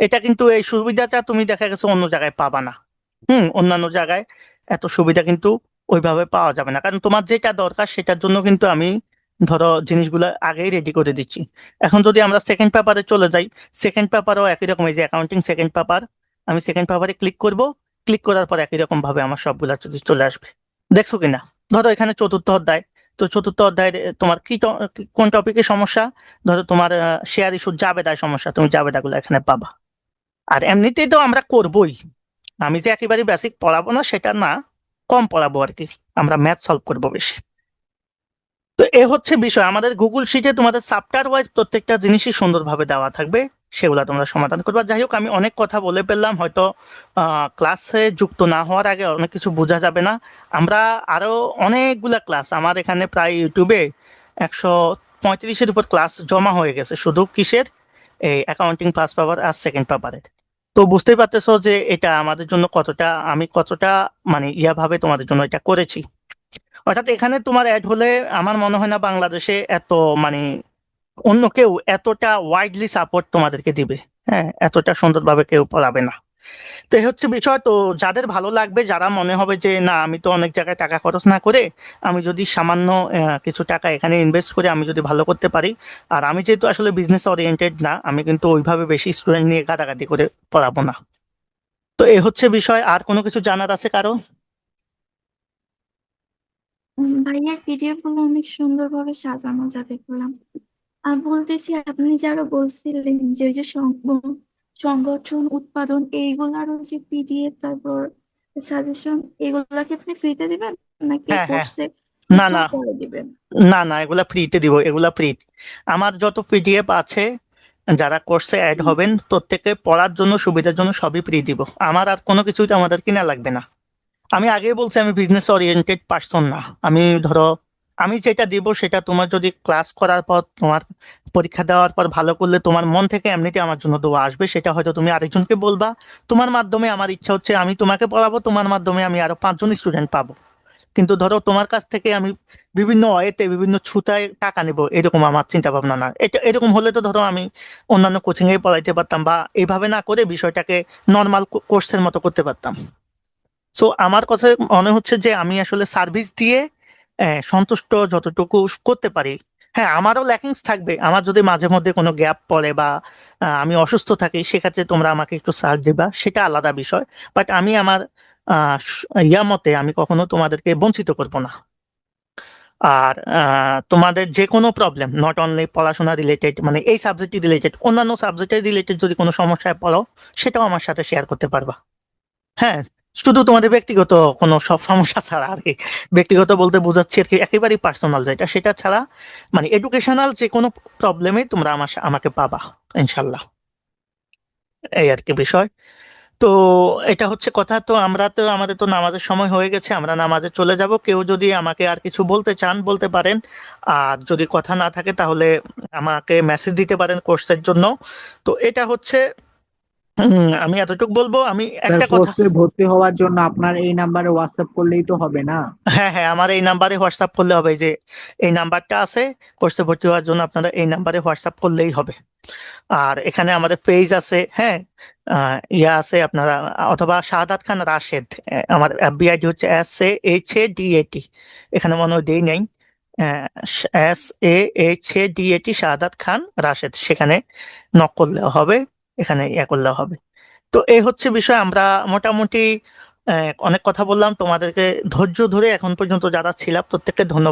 এটা কিন্তু এই সুবিধাটা তুমি দেখা গেছে অন্য জায়গায় পাবা না। অন্যান্য জায়গায় এত সুবিধা কিন্তু ওইভাবে পাওয়া যাবে না, কারণ তোমার যেটা দরকার সেটার জন্য কিন্তু আমি ধরো জিনিসগুলো আগেই রেডি করে দিচ্ছি। এখন যদি আমরা সেকেন্ড পেপারে চলে যাই, সেকেন্ড পেপারও একই রকম, এই যে অ্যাকাউন্টিং সেকেন্ড পেপার, আমি সেকেন্ড পেপারে ক্লিক করব, ক্লিক করার পর একই রকম ভাবে আমার সবগুলা চলে আসবে। দেখছো কিনা? ধরো এখানে চতুর্থ অধ্যায়, তো চতুর্থ অধ্যায়ে তোমার কোন টপিকের সমস্যা, ধরো তোমার শেয়ার ইস্যু জাবেদায় সমস্যা, তুমি জাবেদাগুলো এখানে পাবা। আর এমনিতেই তো আমরা করবোই, আমি যে একেবারে বেসিক পড়াবো না সেটা না, কম পড়াবো আর কি, আমরা ম্যাথ সলভ করবো বেশি। তো এ হচ্ছে বিষয়, আমাদের গুগল শিটে তোমাদের চ্যাপ্টার ওয়াইজ প্রত্যেকটা জিনিসই সুন্দরভাবে দেওয়া থাকবে, সেগুলা তোমরা সমাধান করবা। যাই হোক, আমি অনেক কথা বলে ফেললাম, হয়তো ক্লাসে যুক্ত না হওয়ার আগে অনেক কিছু বোঝা যাবে না। আমরা আরো অনেকগুলা ক্লাস, আমার এখানে প্রায় ইউটিউবে 135-এর উপর ক্লাস জমা হয়ে গেছে, শুধু কিসের, এই অ্যাকাউন্টিং ফার্স্ট পেপার আর সেকেন্ড পেপারের। তো বুঝতেই পারতেছো যে এটা আমাদের জন্য কতটা, আমি কতটা মানে ভাবে তোমাদের জন্য এটা করেছি। অর্থাৎ এখানে তোমার অ্যাড হলে আমার মনে হয় না বাংলাদেশে এত মানে অন্য কেউ এতটা ওয়াইডলি সাপোর্ট তোমাদেরকে দিবে। হ্যাঁ, এতটা সুন্দরভাবে কেউ পড়াবে না। তো এই হচ্ছে বিষয়। তো যাদের ভালো লাগবে, যারা মনে হবে যে না আমি তো অনেক জায়গায় টাকা খরচ না করে আমি যদি সামান্য কিছু টাকা এখানে ইনভেস্ট করে আমি যদি ভালো করতে পারি, আর আমি যেহেতু আসলে বিজনেস ওরিয়েন্টেড না, আমি কিন্তু ওইভাবে বেশি স্টুডেন্ট নিয়ে গাদাগাদি করে পড়াবো না। তো এই হচ্ছে বিষয়। আর কোনো কিছু জানার আছে কারো? ভাইয়ার পিডিএফ গুলো অনেক সুন্দরভাবে সাজানো যা দেখলাম। আর বলতেছি, আপনি যারা বলছিলেন যে ওই যে সংগঠন উৎপাদন এইগুলারও যে পিডিএফ, তারপর সাজেশন, এগুলাকে আপনি ফ্রিতে দিবেন নাকি হ্যাঁ, হ্যাঁ, কোর্সে না, উঠলে না, পরে দিবেন? না, না, এগুলা ফ্রিতে দিব, এগুলা ফ্রি। আমার যত পিডিএফ আছে, যারা কোর্সে অ্যাড হবেন প্রত্যেকে পড়ার জন্য সুবিধার জন্য সবই ফ্রি দিব। আমার আর কোনো কিছুই তো আমাদের কিনা লাগবে না। আমি আগেই বলছি আমি বিজনেস ওরিয়েন্টেড পার্সন না। আমি ধরো আমি যেটা দিব সেটা তোমার যদি ক্লাস করার পর, তোমার পরীক্ষা দেওয়ার পর ভালো করলে তোমার মন থেকে এমনিতে আমার জন্য দোয়া আসবে, সেটা হয়তো তুমি আরেকজনকে বলবা। তোমার মাধ্যমে আমার ইচ্ছা হচ্ছে আমি তোমাকে পড়াবো, তোমার মাধ্যমে আমি আরো 5জন স্টুডেন্ট পাবো। কিন্তু ধরো তোমার কাছ থেকে আমি বিভিন্ন ওয়েতে বিভিন্ন ছুতায় টাকা নেব, এরকম আমার চিন্তা ভাবনা না। এটা এরকম হলে তো ধরো আমি অন্যান্য কোচিং এ পড়াইতে পারতাম, বা এইভাবে না করে বিষয়টাকে নর্মাল কোর্সের মতো করতে পারতাম। সো আমার কথা মনে হচ্ছে যে আমি আসলে সার্ভিস দিয়ে সন্তুষ্ট যতটুকু করতে পারি। হ্যাঁ, আমারও ল্যাকিংস থাকবে, আমার যদি মাঝে মধ্যে কোনো গ্যাপ পড়ে বা আমি অসুস্থ থাকি, সেক্ষেত্রে তোমরা আমাকে একটু সাথ দিবা, সেটা আলাদা বিষয়। বাট আমি আমার মতে আমি কখনো তোমাদেরকে বঞ্চিত করব না। আর তোমাদের যে কোনো প্রবলেম, নট অনলি পড়াশোনা রিলেটেড, মানে এই সাবজেক্ট রিলেটেড, অন্যান্য সাবজেক্টের রিলেটেড যদি কোনো সমস্যায় পড়ো, সেটাও আমার সাথে শেয়ার করতে পারবা। হ্যাঁ, শুধু তোমাদের ব্যক্তিগত কোনো সব সমস্যা ছাড়া আর কি। ব্যক্তিগত বলতে বোঝাচ্ছি আর কি একেবারেই পার্সোনাল যেটা, সেটা ছাড়া মানে এডুকেশনাল যে কোনো প্রবলেমে তোমরা আমাকে পাবা ইনশাল্লাহ। এই আর কি বিষয়। তো এটা হচ্ছে কথা। তো আমাদের তো নামাজের সময় হয়ে গেছে, আমরা নামাজে চলে যাব। কেউ যদি আমাকে আর কিছু বলতে চান বলতে পারেন, আর যদি কথা না থাকে তাহলে আমাকে মেসেজ দিতে পারেন কোর্সের জন্য। তো এটা হচ্ছে আমি এতটুকু বলবো। আমি স্যার, একটা কথা, কোর্সে ভর্তি হওয়ার জন্য আপনার এই নাম্বারে হোয়াটসঅ্যাপ করলেই তো হবে না? হ্যাঁ হ্যাঁ, আমার এই নাম্বারে হোয়াটসঅ্যাপ করলে হবে। এই যে এই নাম্বারটা আছে, কোর্সে ভর্তি হওয়ার জন্য আপনারা এই নাম্বারে হোয়াটসঅ্যাপ করলেই হবে। আর এখানে আমাদের পেজ আছে, হ্যাঁ, আছে আপনারা, অথবা শাহাদাত খান রাশেদ, আমার FB ID হচ্ছে SAHADAT, এখানে মনে হয় দেই নেই, SAHADAT, শাহাদাত খান রাশেদ, সেখানে নক করলেও হবে, এখানে করলেও হবে। তো এই হচ্ছে বিষয়। আমরা মোটামুটি অনেক কথা বললাম তোমাদেরকে। ধৈর্য ধরে এখন পর্যন্ত যারা ছিলাম প্রত্যেককে ধন্যবাদ।